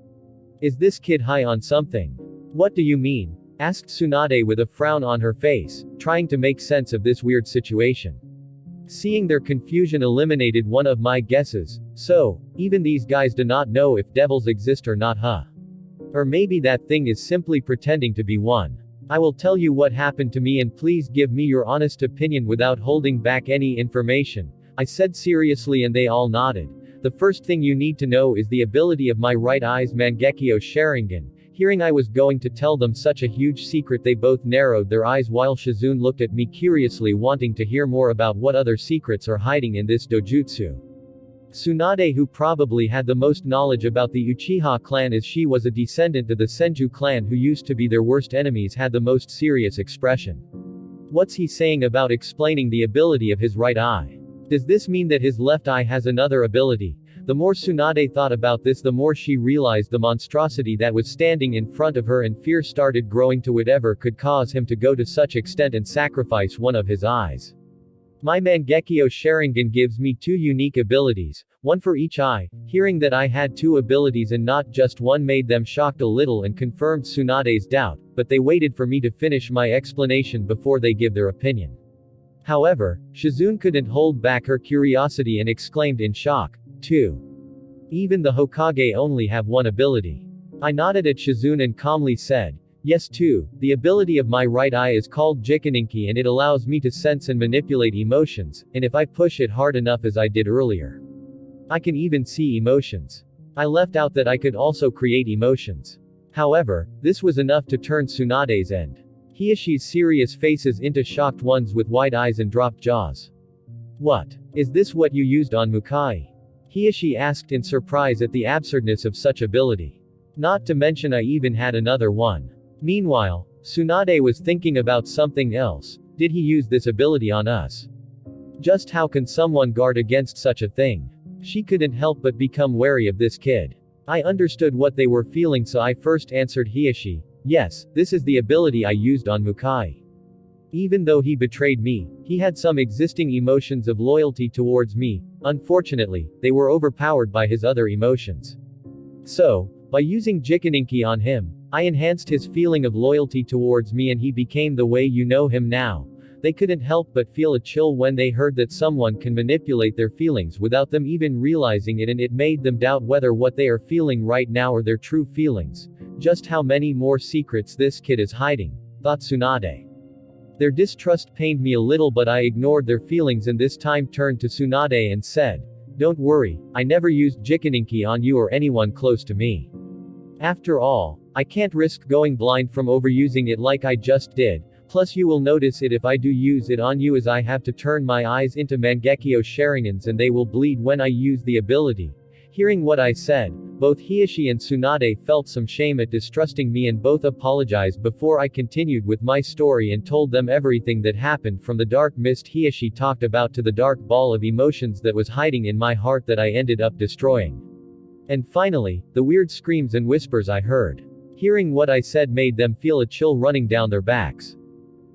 Is this kid high on something?" "What do you mean?" asked Tsunade with a frown on her face, trying to make sense of this weird situation. Seeing their confusion eliminated one of my guesses. "So, even these guys do not know if devils exist or not, huh? Or maybe that thing is simply pretending to be one. I will tell you what happened to me, and please give me your honest opinion without holding back any information," I said seriously, and they all nodded. "The first thing you need to know is the ability of my right eye's Mangekyo Sharingan." Hearing I was going to tell them such a huge secret, they both narrowed their eyes while Shizune looked at me curiously, wanting to hear more about what other secrets are hiding in this dojutsu. Tsunade, who probably had the most knowledge about the Uchiha clan as she was a descendant of the Senju clan who used to be their worst enemies, had the most serious expression. "What's he saying about explaining the ability of his right eye? Does this mean that his left eye has another ability?" The more Tsunade thought about this, the more she realized the monstrosity that was standing in front of her, and fear started growing to whatever could cause him to go to such extent and sacrifice one of his eyes. "My Mangekyo Sharingan gives me two unique abilities, one for each eye." Hearing that I had two abilities and not just one made them shocked a little and confirmed Tsunade's doubt, but they waited for me to finish my explanation before they give their opinion. However, Shizune couldn't hold back her curiosity and exclaimed in shock, "Two? Even the Hokage only have one ability." I nodded at Shizune and calmly said, "Yes, two. The ability of my right eye is called Jikaninki, and it allows me to sense and manipulate emotions, and if I push it hard enough as I did earlier, I can even see emotions." I left out that I could also create emotions. However, this was enough to turn Tsunade's and Hiashi's serious faces into shocked ones with wide eyes and dropped jaws. "What? Is this what you used on Mukai?" Hiashi asked in surprise at the absurdness of such ability. "Not to mention I even had another one." Meanwhile, Tsunade was thinking about something else. Did he use this ability on us? Just how can someone guard against such a thing? She couldn't help but become wary of this kid. I understood what they were feeling, so I first answered Hiashi, "Yes, this is the ability I used on Mukai. Even though he betrayed me, he had some existing emotions of loyalty towards me. Unfortunately, they were overpowered by his other emotions. So, by using Jikaninki on him, I enhanced his feeling of loyalty towards me, and he became the way you know him now." They couldn't help but feel a chill when they heard that someone can manipulate their feelings without them even realizing it, and it made them doubt whether what they are feeling right now are their true feelings. Just how many more secrets this kid is hiding, thought Tsunade. Their distrust pained me a little, but I ignored their feelings and this time turned to Tsunade and said, "Don't worry, I never used Jikaninki on you or anyone close to me. After all, I can't risk going blind from overusing it like I just did. Plus you will notice it if I do use it on you, as I have to turn my eyes into Mangekyo Sharingans and they will bleed when I use the ability." Hearing what I said, both Hiashi and Tsunade felt some shame at distrusting me, and both apologized before I continued with my story and told them everything that happened, from the dark mist Hiashi talked about to the dark ball of emotions that was hiding in my heart that I ended up destroying. And finally, the weird screams and whispers I heard. Hearing what I said made them feel a chill running down their backs.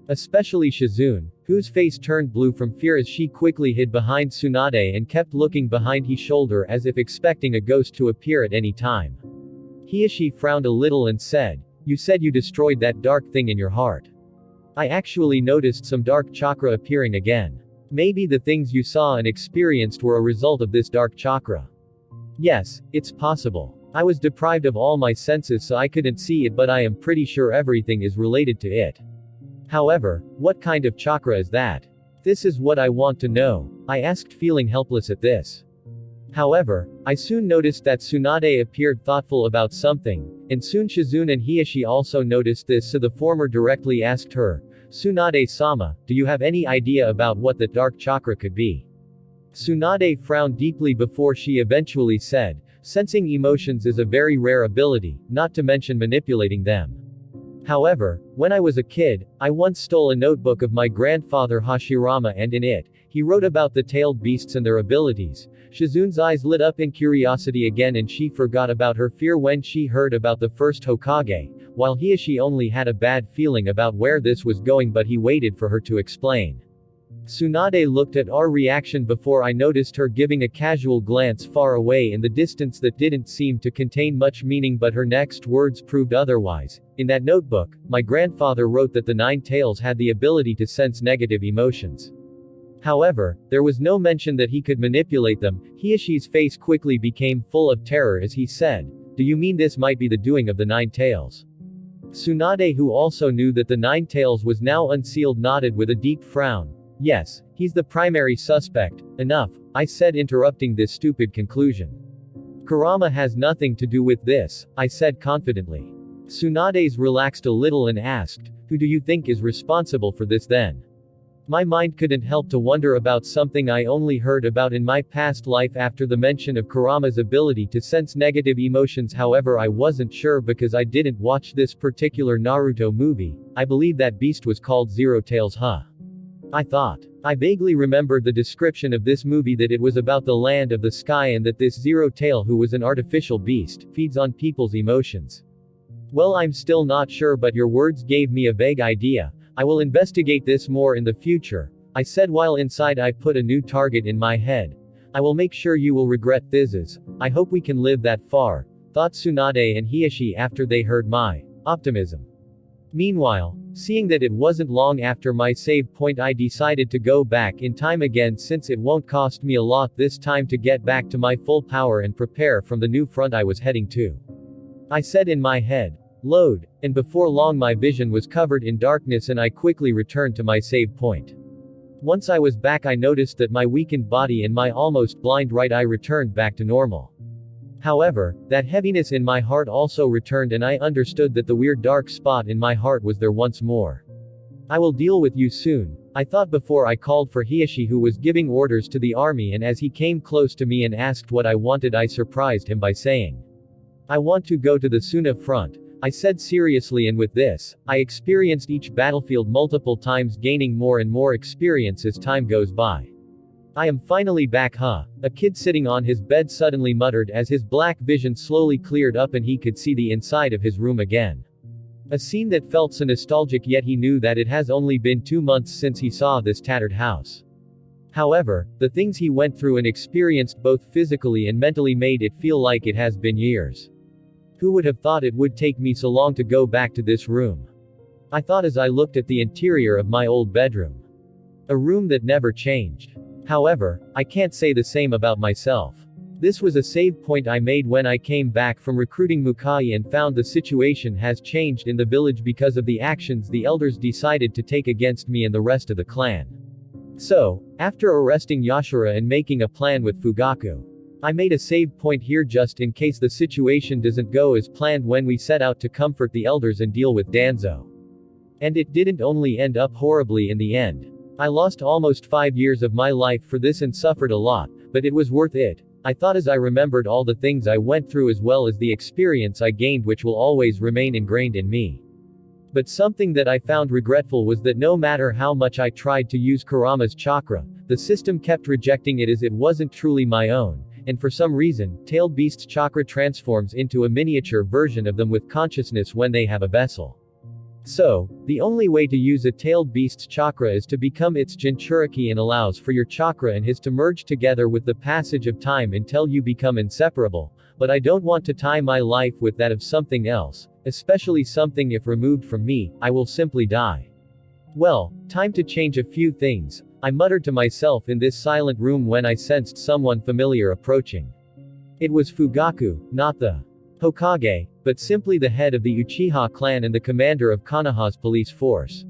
Especially Shizune, whose face turned blue from fear as she quickly hid behind Tsunade and kept looking behind his shoulder as if expecting a ghost to appear at any time. Hiashi frowned a little and said, "You said you destroyed that dark thing in your heart. I actually noticed some dark chakra appearing again. Maybe the things you saw and experienced were a result of this dark chakra." "Yes, it's possible. I was deprived of all my senses so I couldn't see it, but I am pretty sure everything is related to it. However, what kind of chakra is that? This is what I want to know, I asked, feeling helpless at this. However, I soon noticed that Tsunade appeared thoughtful about something, and soon Shizune and Hiyashi also noticed this, so the former directly asked her, Tsunade-sama, do you have any idea about what that dark chakra could be? Tsunade frowned deeply before she eventually said, sensing emotions is a very rare ability, not to mention manipulating them. However, when I was a kid, I once stole a notebook of my grandfather Hashirama, and in it, he wrote about the tailed beasts and their abilities. Shizune's eyes lit up in curiosity again, and she forgot about her fear when she heard about the first Hokage, while Hiyashi only had a bad feeling about where this was going, but he waited for her to explain. Tsunade looked at our reaction before I noticed her giving a casual glance far away in the distance that didn't seem to contain much meaning, but her next words proved otherwise. In that notebook, my grandfather wrote that the Nine Tails had the ability to sense negative emotions. However, there was no mention that he could manipulate them. Hiyashi's face quickly became full of terror as he said, do you mean this might be the doing of the Nine Tails? Tsunade, who also knew that the Nine Tails was now unsealed, nodded with a deep frown. Yes, he's the primary suspect. Enough, I said, interrupting this stupid conclusion. Kurama has nothing to do with this, I said confidently. Tsunade's relaxed a little and asked, who do you think is responsible for this then? My mind couldn't help to wonder about something I only heard about in my past life after the mention of Kurama's ability to sense negative emotions. However, I wasn't sure because I didn't watch this particular Naruto movie. I believe that beast was called Zero Tails, huh? I thought. I vaguely remembered the description of this movie, that it was about the land of the sky and that this Zero Tail, who was an artificial beast, feeds on people's emotions. Well, I'm still not sure, but your words gave me a vague idea. I will investigate this more in the future, I said while inside I put a new target in my head. I will make sure you will regret this. I hope we can live that far, thought Tsunade and Hiyashi after they heard my optimism. Meanwhile, seeing that it wasn't long after my save point, I decided to go back in time again, since it won't cost me a lot this time to get back to my full power and prepare from the new front I was heading to. I said in my head. Load, and before long my vision was covered in darkness and I quickly returned to my save point. Once I was back, I noticed that my weakened body and my almost blind right eye returned back to normal. However, that heaviness in my heart also returned, and I understood that the weird dark spot in my heart was there once more. I will deal with you soon, I thought before I called for Hiyashi, who was giving orders to the army, and as he came close to me and asked what I wanted, I surprised him by saying, I want to go to the Suna front, I said seriously, and with this, I experienced each battlefield multiple times, gaining more and more experience as time goes by. I am finally back, huh? A kid sitting on his bed suddenly muttered as his black vision slowly cleared up and he could see the inside of his room again. A scene that felt so nostalgic, yet he knew that it has only been 2 months since he saw this tattered house. However, the things he went through and experienced both physically and mentally made it feel like it has been years. Who would have thought it would take me so long to go back to this room? I thought as I looked at the interior of my old bedroom. A room that never changed. However, I can't say the same about myself. This was a save point I made when I came back from recruiting Mukai and found the situation has changed in the village because of the actions the elders decided to take against me and the rest of the clan. So, after arresting Yashura and making a plan with Fugaku, I made a save point here just in case the situation doesn't go as planned when we set out to comfort the elders and deal with Danzo. And it didn't only end up horribly in the end. I lost almost 5 years of my life for this and suffered a lot, but it was worth it, I thought as I remembered all the things I went through as well as the experience I gained, which will always remain ingrained in me. But something that I found regretful was that no matter how much I tried to use Kurama's chakra, the system kept rejecting it as it wasn't truly my own. And for some reason, Tailed Beast's chakra transforms into a miniature version of them with consciousness when they have a vessel. So, the only way to use a Tailed Beast's chakra is to become its Jinchuriki, and allows for your chakra and his to merge together with the passage of time until you become inseparable. But I don't want to tie my life with that of something else, especially something if removed from me, I will simply die. Well, time to change a few things, I muttered to myself in this silent room when I sensed someone familiar approaching. It was Fugaku, not the Hokage, but simply the head of the Uchiha clan and the commander of Konoha's police force.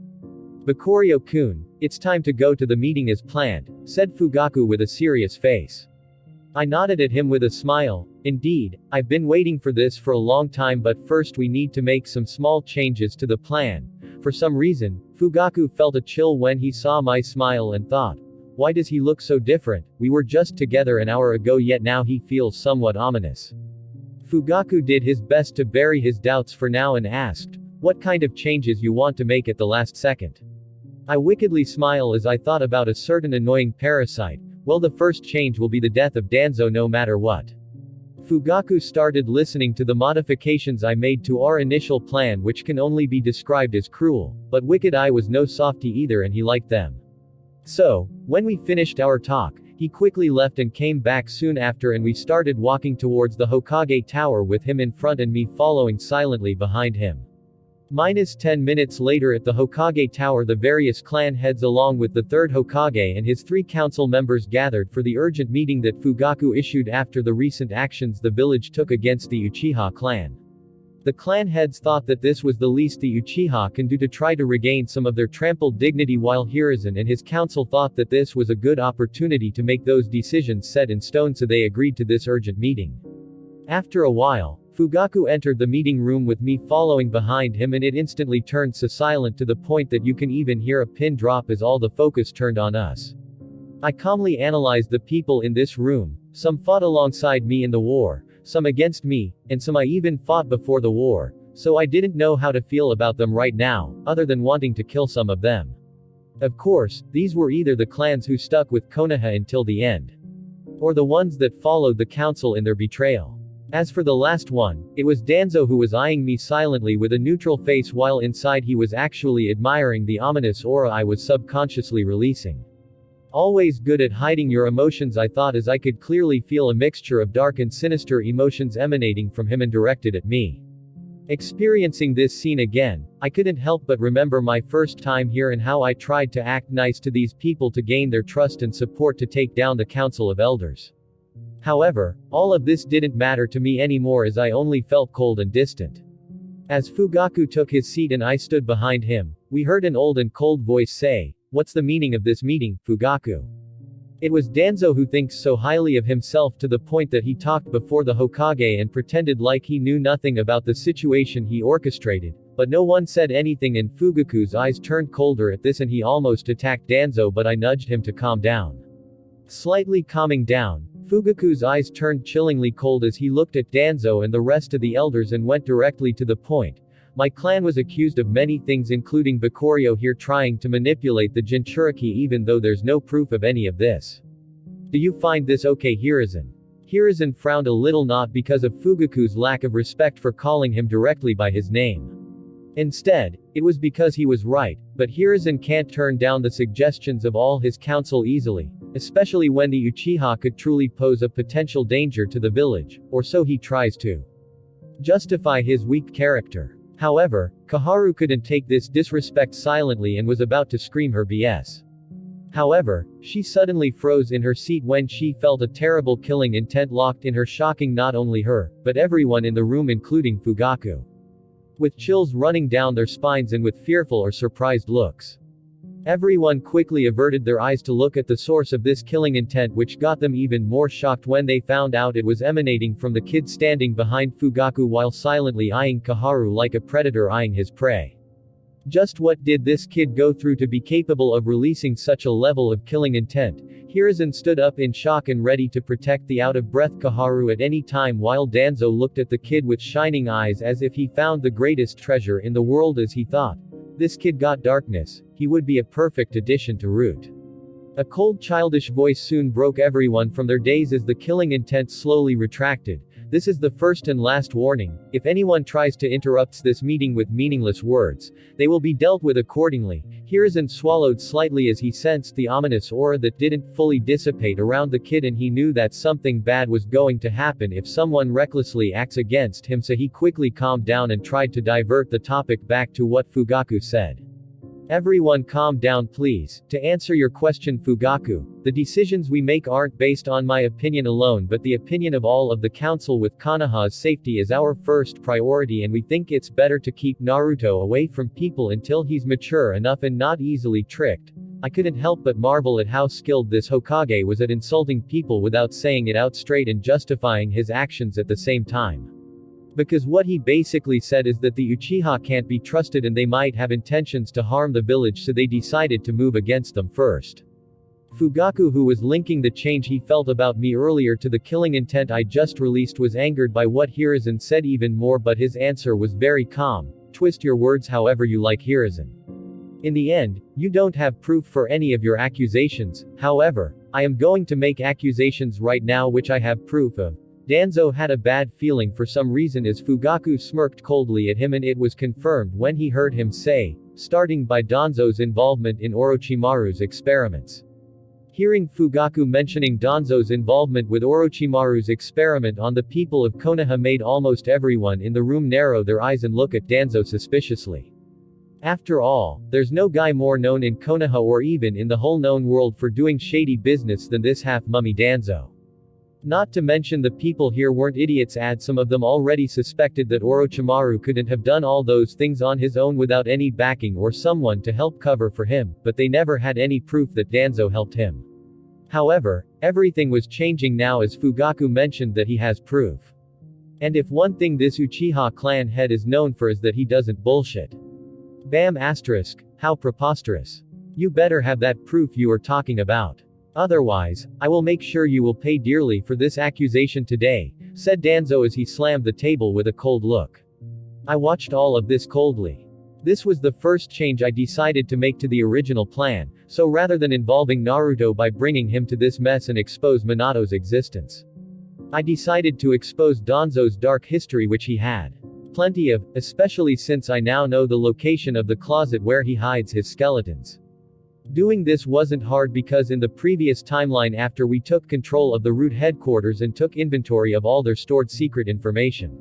Bakurio-kun, it's time to go to the meeting as planned, said Fugaku with a serious face. I nodded at him with a smile. Indeed, I've been waiting for this for a long time, but first we need to make some small changes to the plan. For some reason, Fugaku felt a chill when he saw my smile and thought, why does he look so different? We were just together an hour ago, yet now he feels somewhat ominous. Fugaku did his best to bury his doubts for now and asked, what kind of changes you want to make at the last second? I wickedly smile as I thought about a certain annoying parasite. Well, the first change will be the death of Danzo no matter what. Fugaku started listening to the modifications I made to our initial plan, which can only be described as cruel, but Wicked Eye was no softie either and he liked them. So, when we finished our talk, he quickly left and came back soon after, and we started walking towards the Hokage Tower with him in front and me following silently behind him. -10 minutes later at the Hokage Tower, the various clan heads along with the third Hokage and his 3 council members gathered for the urgent meeting that Fugaku issued after the recent actions the village took against the Uchiha clan. The clan heads thought that this was the least the Uchiha can do to try to regain some of their trampled dignity, while Hiruzen and his council thought that this was a good opportunity to make those decisions set in stone, so they agreed to this urgent meeting. After a while, Fugaku entered the meeting room with me following behind him, and it instantly turned so silent to the point that you can even hear a pin drop as all the focus turned on us. I calmly analyzed the people in this room. Some fought alongside me in the war, some against me, and some I even fought before the war, so I didn't know how to feel about them right now, other than wanting to kill some of them. Of course, these were either the clans who stuck with Konoha until the end, or the ones that followed the council in their betrayal. As for the last one, it was Danzo, who was eyeing me silently with a neutral face while inside he was actually admiring the ominous aura I was subconsciously releasing. Always good at hiding your emotions, I thought, as I could clearly feel a mixture of dark and sinister emotions emanating from him and directed at me. Experiencing this scene again, I couldn't help but remember my first time here and how I tried to act nice to these people to gain their trust and support to take down the Council of Elders. However, all of this didn't matter to me anymore, as I only felt cold and distant. As Fugaku took his seat and I stood behind him, we heard an old and cold voice say, "What's the meaning of this meeting, Fugaku?" It was Danzo, who thinks so highly of himself to the point that he talked before the Hokage and pretended like he knew nothing about the situation he orchestrated, but no one said anything, and Fugaku's eyes turned colder at this and he almost attacked Danzo, but I nudged him to calm down. Slightly calming down, Fugaku's eyes turned chillingly cold as he looked at Danzo and the rest of the elders and went directly to the point. My clan was accused of many things, including Bakurio here trying to manipulate the Jinchuriki, even though there's no proof of any of this. Do you find this okay, Hiruzen? Hiruzen frowned a little, not because of Fugaku's lack of respect for calling him directly by his name. Instead, it was because he was right, but Hiruzen can't turn down the suggestions of all his council easily, especially when the Uchiha could truly pose a potential danger to the village, or so he tries to justify his weak character. However, Kaharu couldn't take this disrespect silently and was about to scream her BS. However, she suddenly froze in her seat when she felt a terrible killing intent locked in her, shocking not only her, but everyone in the room, including Fugaku. With chills running down their spines and with fearful or surprised looks, everyone quickly averted their eyes to look at the source of this killing intent, which got them even more shocked when they found out it was emanating from the kid standing behind Fugaku while silently eyeing Kaharu like a predator eyeing his prey. Just what did this kid go through to be capable of releasing such a level of killing intent? Hiruzen stood up in shock and ready to protect the out-of-breath Kaharu at any time, while Danzo looked at the kid with shining eyes as if he found the greatest treasure in the world, as he thought, this kid got darkness, he would be a perfect addition to Root. A cold childish voice soon broke everyone from their daze as the killing intent slowly retracted. This is the first and last warning. If anyone tries to interrupt this meeting with meaningless words, they will be dealt with accordingly. Hiruzen swallowed slightly as he sensed the ominous aura that didn't fully dissipate around the kid, and he knew that something bad was going to happen if someone recklessly acts against him, so he quickly calmed down and tried to divert the topic back to what Fugaku said. Everyone calm down please. To answer your question Fugaku, the decisions we make aren't based on my opinion alone but the opinion of all of the council with Konoha's safety as our first priority and we think it's better to keep Naruto away from people until he's mature enough and not easily tricked. I couldn't help but marvel at how skilled this Hokage was at insulting people without saying it out straight and justifying his actions at the same time. Because what he basically said is that the Uchiha can't be trusted and they might have intentions to harm the village so they decided to move against them first. Fugaku, who was linking the change he felt about me earlier to the killing intent I just released, was angered by what Hiruzen said even more, but his answer was very calm. Twist your words however you like, Hiruzen. In the end, you don't have proof for any of your accusations, however, I am going to make accusations right now which I have proof of. Danzo had a bad feeling for some reason as Fugaku smirked coldly at him, and it was confirmed when he heard him say, starting by Danzo's involvement in Orochimaru's experiments. Hearing Fugaku mentioning Danzo's involvement with Orochimaru's experiment on the people of Konoha made almost everyone in the room narrow their eyes and look at Danzo suspiciously. After all, there's no guy more known in Konoha or even in the whole known world for doing shady business than this half-mummy Danzo. Not to mention the people here weren't idiots, some of them already suspected that Orochimaru couldn't have done all those things on his own without any backing or someone to help cover for him, but they never had any proof that Danzo helped him. However, everything was changing now as Fugaku mentioned that he has proof. And if one thing this Uchiha clan head is known for is that he doesn't bullshit. Bam asterisk, how preposterous. You better have that proof you are talking about. Otherwise, I will make sure you will pay dearly for this accusation today, said Danzo as he slammed the table with a cold look. I watched all of this coldly. This was the first change I decided to make to the original plan, so rather than involving Naruto by bringing him to this mess and expose Minato's existence, I decided to expose Danzo's dark history, which he had plenty of, especially since I now know the location of the closet where he hides his skeletons. Doing this wasn't hard because in the previous timeline after we took control of the root headquarters and took inventory of all their stored secret information,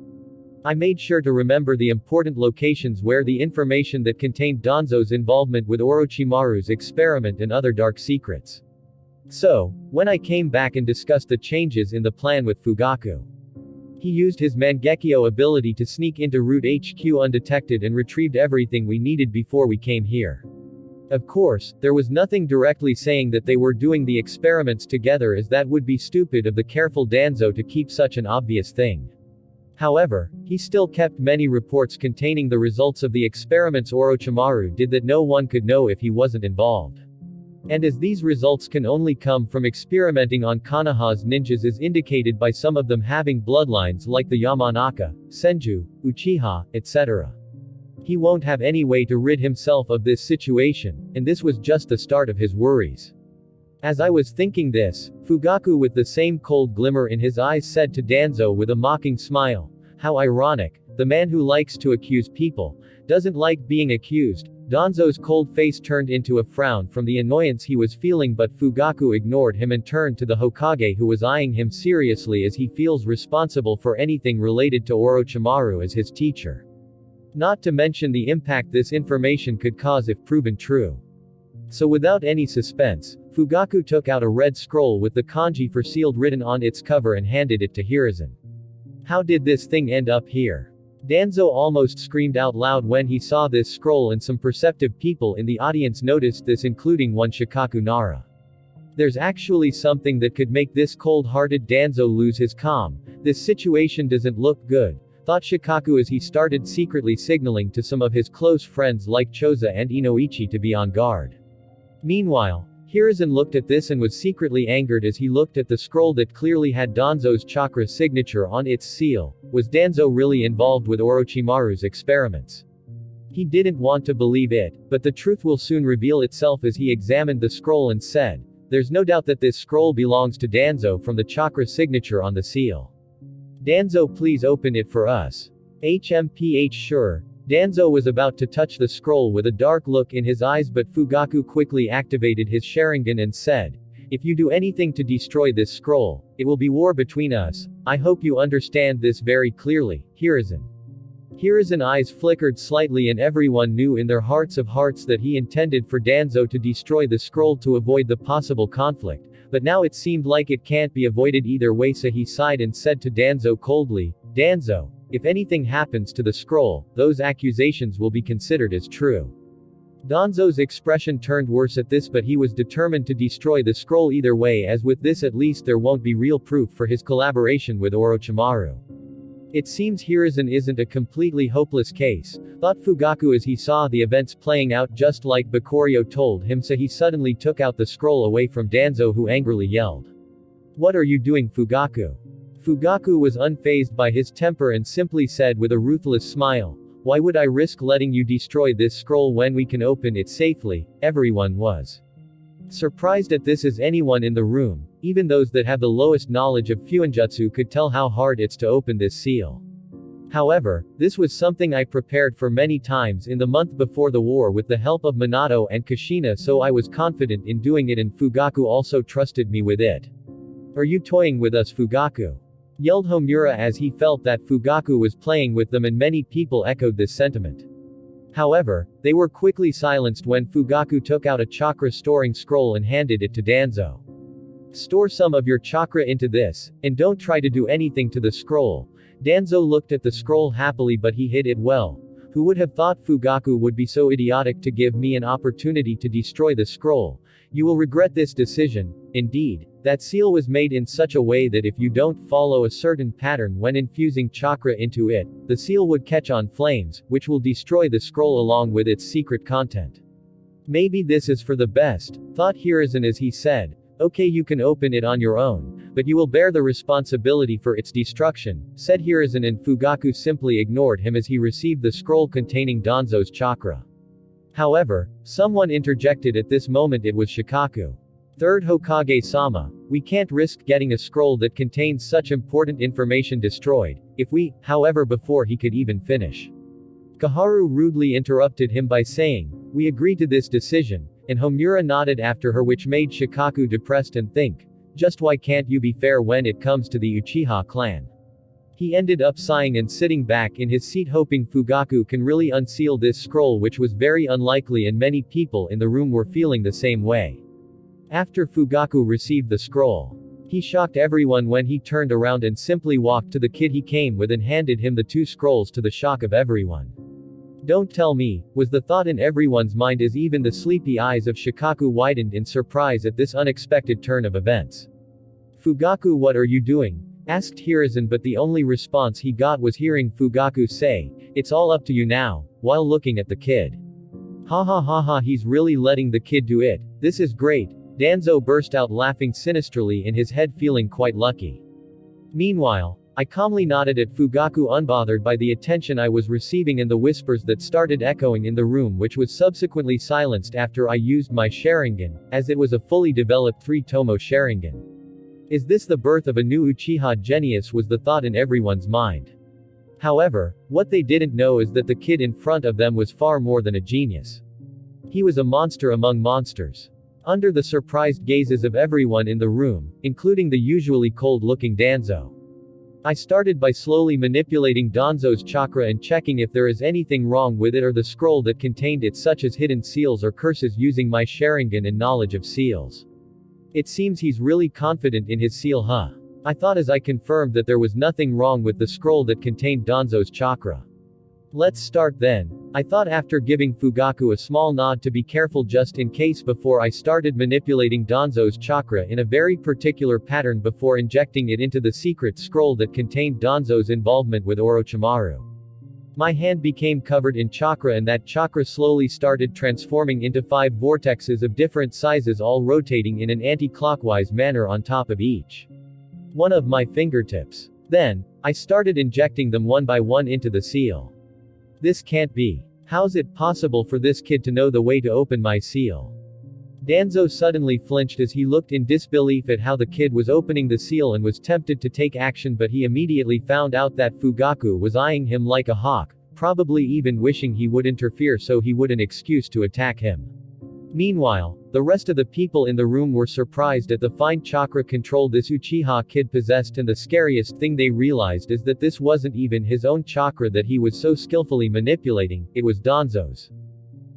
I made sure to remember the important locations where the information that contained Danzo's involvement with Orochimaru's experiment and other dark secrets. So, when I came back and discussed the changes in the plan with Fugaku, he used his Mangekyo ability to sneak into Root HQ undetected and retrieved everything we needed before we came here. Of course, there was nothing directly saying that they were doing the experiments together, as that would be stupid of the careful Danzo to keep such an obvious thing. However, he still kept many reports containing the results of the experiments Orochimaru did that no one could know if he wasn't involved. And as these results can only come from experimenting on Konoha's ninjas, as indicated by some of them having bloodlines like the Yamanaka, Senju, Uchiha, etc., he won't have any way to rid himself of this situation, and this was just the start of his worries. As I was thinking this, Fugaku with the same cold glimmer in his eyes said to Danzo with a mocking smile, how ironic, the man who likes to accuse people, doesn't like being accused. Danzo's cold face turned into a frown from the annoyance he was feeling, but Fugaku ignored him and turned to the Hokage, who was eyeing him seriously as he feels responsible for anything related to Orochimaru as his teacher. Not to mention the impact this information could cause if proven true. So without any suspense, Fugaku took out a red scroll with the kanji for sealed written on its cover and handed it to Hiruzen. How did this thing end up here? Danzo almost screamed out loud when he saw this scroll, and some perceptive people in the audience noticed this, including one Shikaku Nara. There's actually something that could make this cold-hearted Danzo lose his calm. This situation doesn't look good, thought Shikaku as he started secretly signaling to some of his close friends like Choza and Inoichi to be on guard. Meanwhile, Hiruzen looked at this and was secretly angered as he looked at the scroll that clearly had Danzo's chakra signature on its seal. Was Danzo really involved with Orochimaru's experiments? He didn't want to believe it, but the truth will soon reveal itself as he examined the scroll and said, there's no doubt that this scroll belongs to Danzo from the chakra signature on the seal. Danzo, please open it for us. HMPH sure. Danzo was about to touch the scroll with a dark look in his eyes, but Fugaku quickly activated his Sharingan and said, if you do anything to destroy this scroll, it will be war between us. I hope you understand this very clearly, Hiruzen. Hiruzen eyes flickered slightly and everyone knew in their hearts of hearts that he intended for Danzo to destroy the scroll to avoid the possible conflict, but now it seemed like it can't be avoided either way, so he sighed and said to Danzo coldly, "Danzo, if anything happens to the scroll, those accusations will be considered as true." Danzo's expression turned worse at this, but he was determined to destroy the scroll either way, as with this at least there won't be real proof for his collaboration with Orochimaru. It seems Hiruzen isn't a completely hopeless case, thought Fugaku as he saw the events playing out just like Bakurio told him, so he suddenly took out the scroll away from Danzo, who angrily yelled, "What are you doing, Fugaku?" Fugaku was unfazed by his temper and simply said with a ruthless smile, "Why would I risk letting you destroy this scroll when we can open it safely?" Everyone was surprised at this, as anyone in the room, even those that have the lowest knowledge of Fuinjutsu, could tell how hard it's to open this seal. However, this was something I prepared for many times in the month before the war with the help of Minato and Kushina, so I was confident in doing it and Fugaku also trusted me with it. "Are you toying with us, Fugaku?" yelled Homura as he felt that Fugaku was playing with them, and many people echoed this sentiment. However, they were quickly silenced when Fugaku took out a chakra storing scroll and handed it to Danzo. "Store some of your chakra into this, and don't try to do anything to the scroll." Danzo looked at the scroll happily, but he hid it well. Who would have thought Fugaku would be so idiotic to give me an opportunity to destroy the scroll? You will regret this decision. Indeed, that seal was made in such a way that if you don't follow a certain pattern when infusing chakra into it, the seal would catch on flames, which will destroy the scroll along with its secret content. Maybe this is for the best, thought Hiruzen as he said, "Okay, you can open it on your own, but you will bear the responsibility for its destruction," said Hiruzen, and Fugaku simply ignored him as he received the scroll containing Danzo's chakra. However, someone interjected at this moment. It was Shikaku. "Third Hokage-sama, we can't risk getting a scroll that contains such important information destroyed, if we," however, before he could even finish, Kaharu rudely interrupted him by saying, "We agree to this decision," and Homura nodded after her, which made Shikaku depressed and think, "Just why can't you be fair when it comes to the Uchiha clan?" He ended up sighing and sitting back in his seat, hoping Fugaku can really unseal this scroll, which was very unlikely, and many people in the room were feeling the same way. After Fugaku received the scroll, he shocked everyone when he turned around and simply walked to the kid he came with and handed him the two scrolls, to the shock of everyone. "Don't tell me," was the thought in everyone's mind as even the sleepy eyes of Shikaku widened in surprise at this unexpected turn of events. "Fugaku, what are you doing?" asked Hiruzen, but the only response he got was hearing Fugaku say, "It's all up to you now," while looking at the kid. "Ha ha ha ha, he's really letting the kid do it. This is great." Danzo burst out laughing sinisterly in his head, feeling quite lucky. Meanwhile, I calmly nodded at Fugaku, unbothered by the attention I was receiving and the whispers that started echoing in the room, which was subsequently silenced after I used my Sharingan, as it was a fully developed 3-Tomo Sharingan. Is this the birth of a new Uchiha genius, was the thought in everyone's mind. However, what they didn't know is that the kid in front of them was far more than a genius. He was a monster among monsters. Under the surprised gazes of everyone in the room, including the usually cold-looking Danzo, I started by slowly manipulating Danzo's chakra and checking if there is anything wrong with it or the scroll that contained it, such as hidden seals or curses, using my Sharingan and knowledge of seals. It seems he's really confident in his seal, huh? I thought as I confirmed that there was nothing wrong with the scroll that contained Danzo's chakra. Let's start then, I thought, after giving Fugaku a small nod to be careful just in case before I started manipulating Danzo's chakra in a very particular pattern before injecting it into the secret scroll that contained Danzo's involvement with Orochimaru. My hand became covered in chakra, and that chakra slowly started transforming into 5 vortexes of different sizes, all rotating in an anti-clockwise manner on top of each one of my fingertips. Then, I started injecting them one by one into the seal. This can't be. How's it possible for this kid to know the way to open my seal? Danzo suddenly flinched as he looked in disbelief at how the kid was opening the seal and was tempted to take action, but he immediately found out that Fugaku was eyeing him like a hawk, probably even wishing he would interfere so he would an excuse to attack him. Meanwhile, the rest of the people in the room were surprised at the fine chakra control this Uchiha kid possessed, and the scariest thing they realized is that this wasn't even his own chakra that he was so skillfully manipulating, it was Danzo's.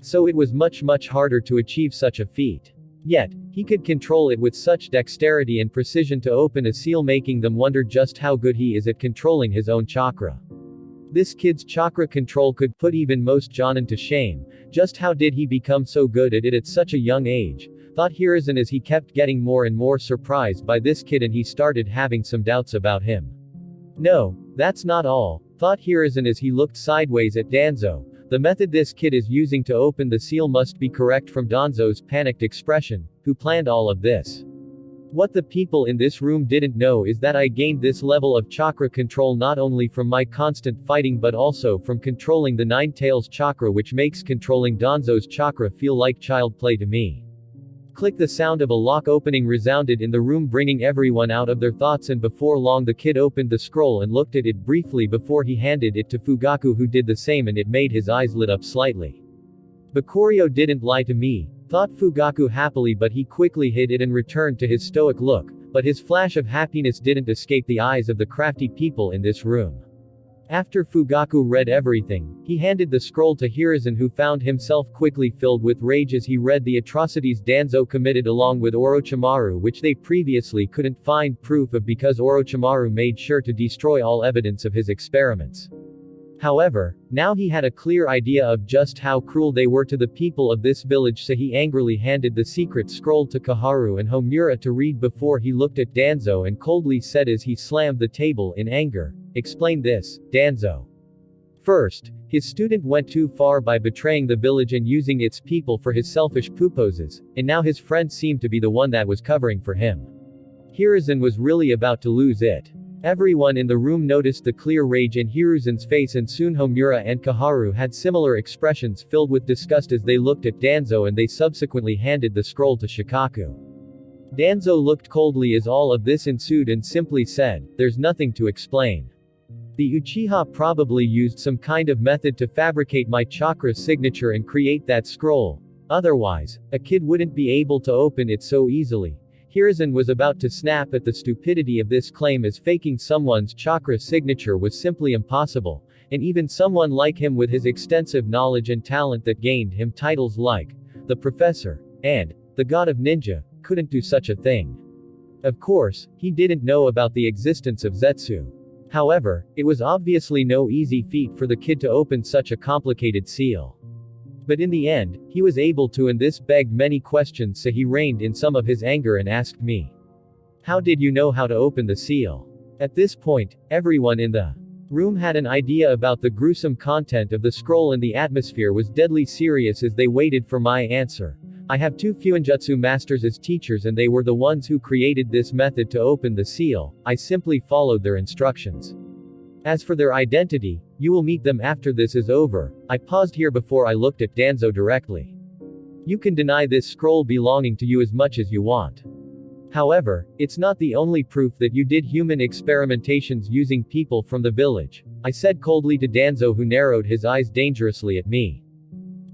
So it was much harder to achieve such a feat. Yet, he could control it with such dexterity and precision to open a seal, making them wonder just how good he is at controlling his own chakra. This kid's chakra control could put even most Jonin to shame. Just how did he become so good at it at such a young age? Thought Hiruzen as he kept getting more and more surprised by this kid, and he started having some doubts about him. No, that's not all, thought Hiruzen as he looked sideways at Danzo. The method this kid is using to open the seal must be correct. From Danzo's panicked expression. Who planned all of this? What the people in this room didn't know is that I gained this level of chakra control not only from my constant fighting but also from controlling the Nine Tails chakra, which makes controlling Danzo's chakra feel like child play to me. Click. The sound of a lock opening resounded in the room, bringing everyone out of their thoughts, and before long the kid opened the scroll and looked at it briefly before he handed it to Fugaku, who did the same, and it made his eyes lit up slightly. Bakurio didn't lie to me, thought Fugaku happily, but he quickly hid it and returned to his stoic look, but his flash of happiness didn't escape the eyes of the crafty people in this room. After Fugaku read everything, he handed the scroll to Hiruzen, who found himself quickly filled with rage as he read the atrocities Danzo committed along with Orochimaru, which they previously couldn't find proof of because Orochimaru made sure to destroy all evidence of his experiments. However, now he had a clear idea of just how cruel they were to the people of this village, so he angrily handed the secret scroll to Kaharu and Homura to read before he looked at Danzo and coldly said as he slammed the table in anger, "Explain this, Danzo." First, his student went too far by betraying the village and using its people for his selfish purposes, and now his friend seemed to be the one that was covering for him. Hiruzen was really about to lose it. Everyone in the room noticed the clear rage in Hiruzen's face, and soon Homura and Kaharu had similar expressions filled with disgust as they looked at Danzo, and they subsequently handed the scroll to Shikaku. Danzo looked coldly as all of this ensued and simply said, "There's nothing to explain. The Uchiha probably used some kind of method to fabricate my chakra signature and create that scroll. Otherwise, a kid wouldn't be able to open it so easily." Hiruzen was about to snap at the stupidity of this claim, as faking someone's chakra signature was simply impossible, and even someone like him with his extensive knowledge and talent that gained him titles like the Professor and the God of Ninja couldn't do such a thing. Of course, he didn't know about the existence of Zetsu. However, it was obviously no easy feat for the kid to open such a complicated seal. But in the end, he was able to, and this begged many questions, so he reined in some of his anger and asked me, "How did you know how to open the seal?" At this point, everyone in the room had an idea about the gruesome content of the scroll, and the atmosphere was deadly serious as they waited for my answer. "I have 2 Fuinjutsu masters as teachers, and they were the ones who created this method to open the seal. I simply followed their instructions. As for their identity, you will meet them after this is over." I paused here before I looked at Danzo directly. "You can deny this scroll belonging to you as much as you want. However, it's not the only proof that you did human experimentations using people from the village," I said coldly to Danzo, who narrowed his eyes dangerously at me.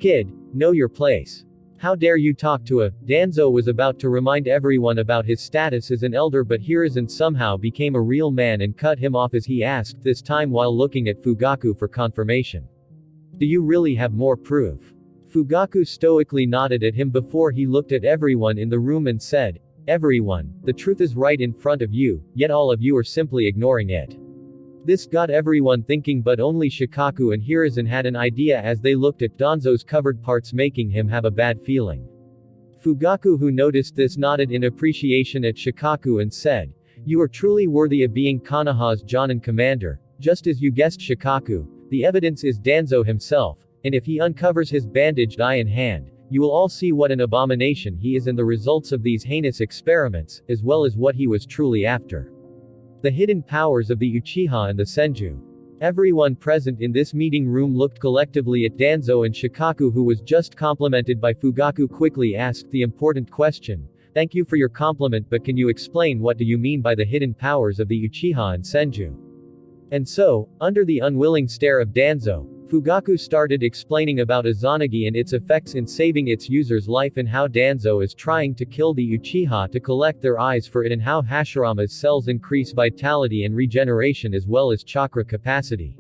"Kid, know your place. How dare you talk to a..." Danzo was about to remind everyone about his status as an elder, but Hiruzen somehow became a real man and cut him off as he asked, this time while looking at Fugaku for confirmation, "Do you really have more proof?" Fugaku stoically nodded at him before he looked at everyone in the room and said, "Everyone, the truth is right in front of you, yet all of you are simply ignoring it." This got everyone thinking, but only Shikaku and Hiruzen had an idea as they looked at Danzo's covered parts, making him have a bad feeling. Fugaku, who noticed this, nodded in appreciation at Shikaku and said, "You are truly worthy of being Konoha's Jonin commander. Just as you guessed, Shikaku, the evidence is Danzo himself, and if he uncovers his bandaged eye and hand, you will all see what an abomination he is and the results of these heinous experiments, as well as what he was truly after. The hidden powers of the Uchiha and the Senju." Everyone present in this meeting room looked collectively at Danzo, and Shikaku, who was just complimented by Fugaku, quickly asked the important question, "Thank you for your compliment, but can you explain what do you mean by the hidden powers of the Uchiha and Senju?" And so, under the unwilling stare of Danzo, Fugaku started explaining about Izanagi and its effects in saving its user's life and how Danzo is trying to kill the Uchiha to collect their eyes for it and how Hashirama's cells increase vitality and regeneration as well as chakra capacity.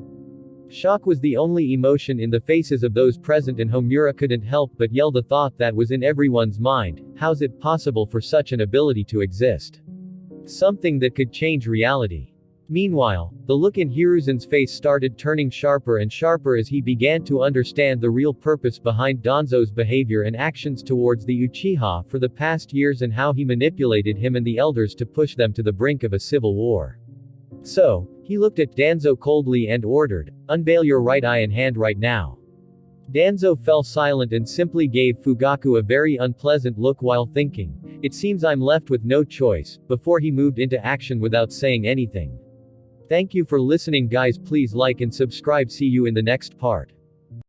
Shock was the only emotion in the faces of those present and Homura couldn't help but yell the thought that was in everyone's mind: how's it possible for such an ability to exist? Something that could change reality. Meanwhile, the look in Hiruzen's face started turning sharper and sharper as he began to understand the real purpose behind Danzo's behavior and actions towards the Uchiha for the past years and how he manipulated him and the elders to push them to the brink of a civil war. So, he looked at Danzo coldly and ordered, "Unveil your right eye and hand right now." Danzo fell silent and simply gave Fugaku a very unpleasant look while thinking, "It seems I'm left with no choice," before he moved into action without saying anything. Thank you for listening guys, please like and subscribe, see you in the next part.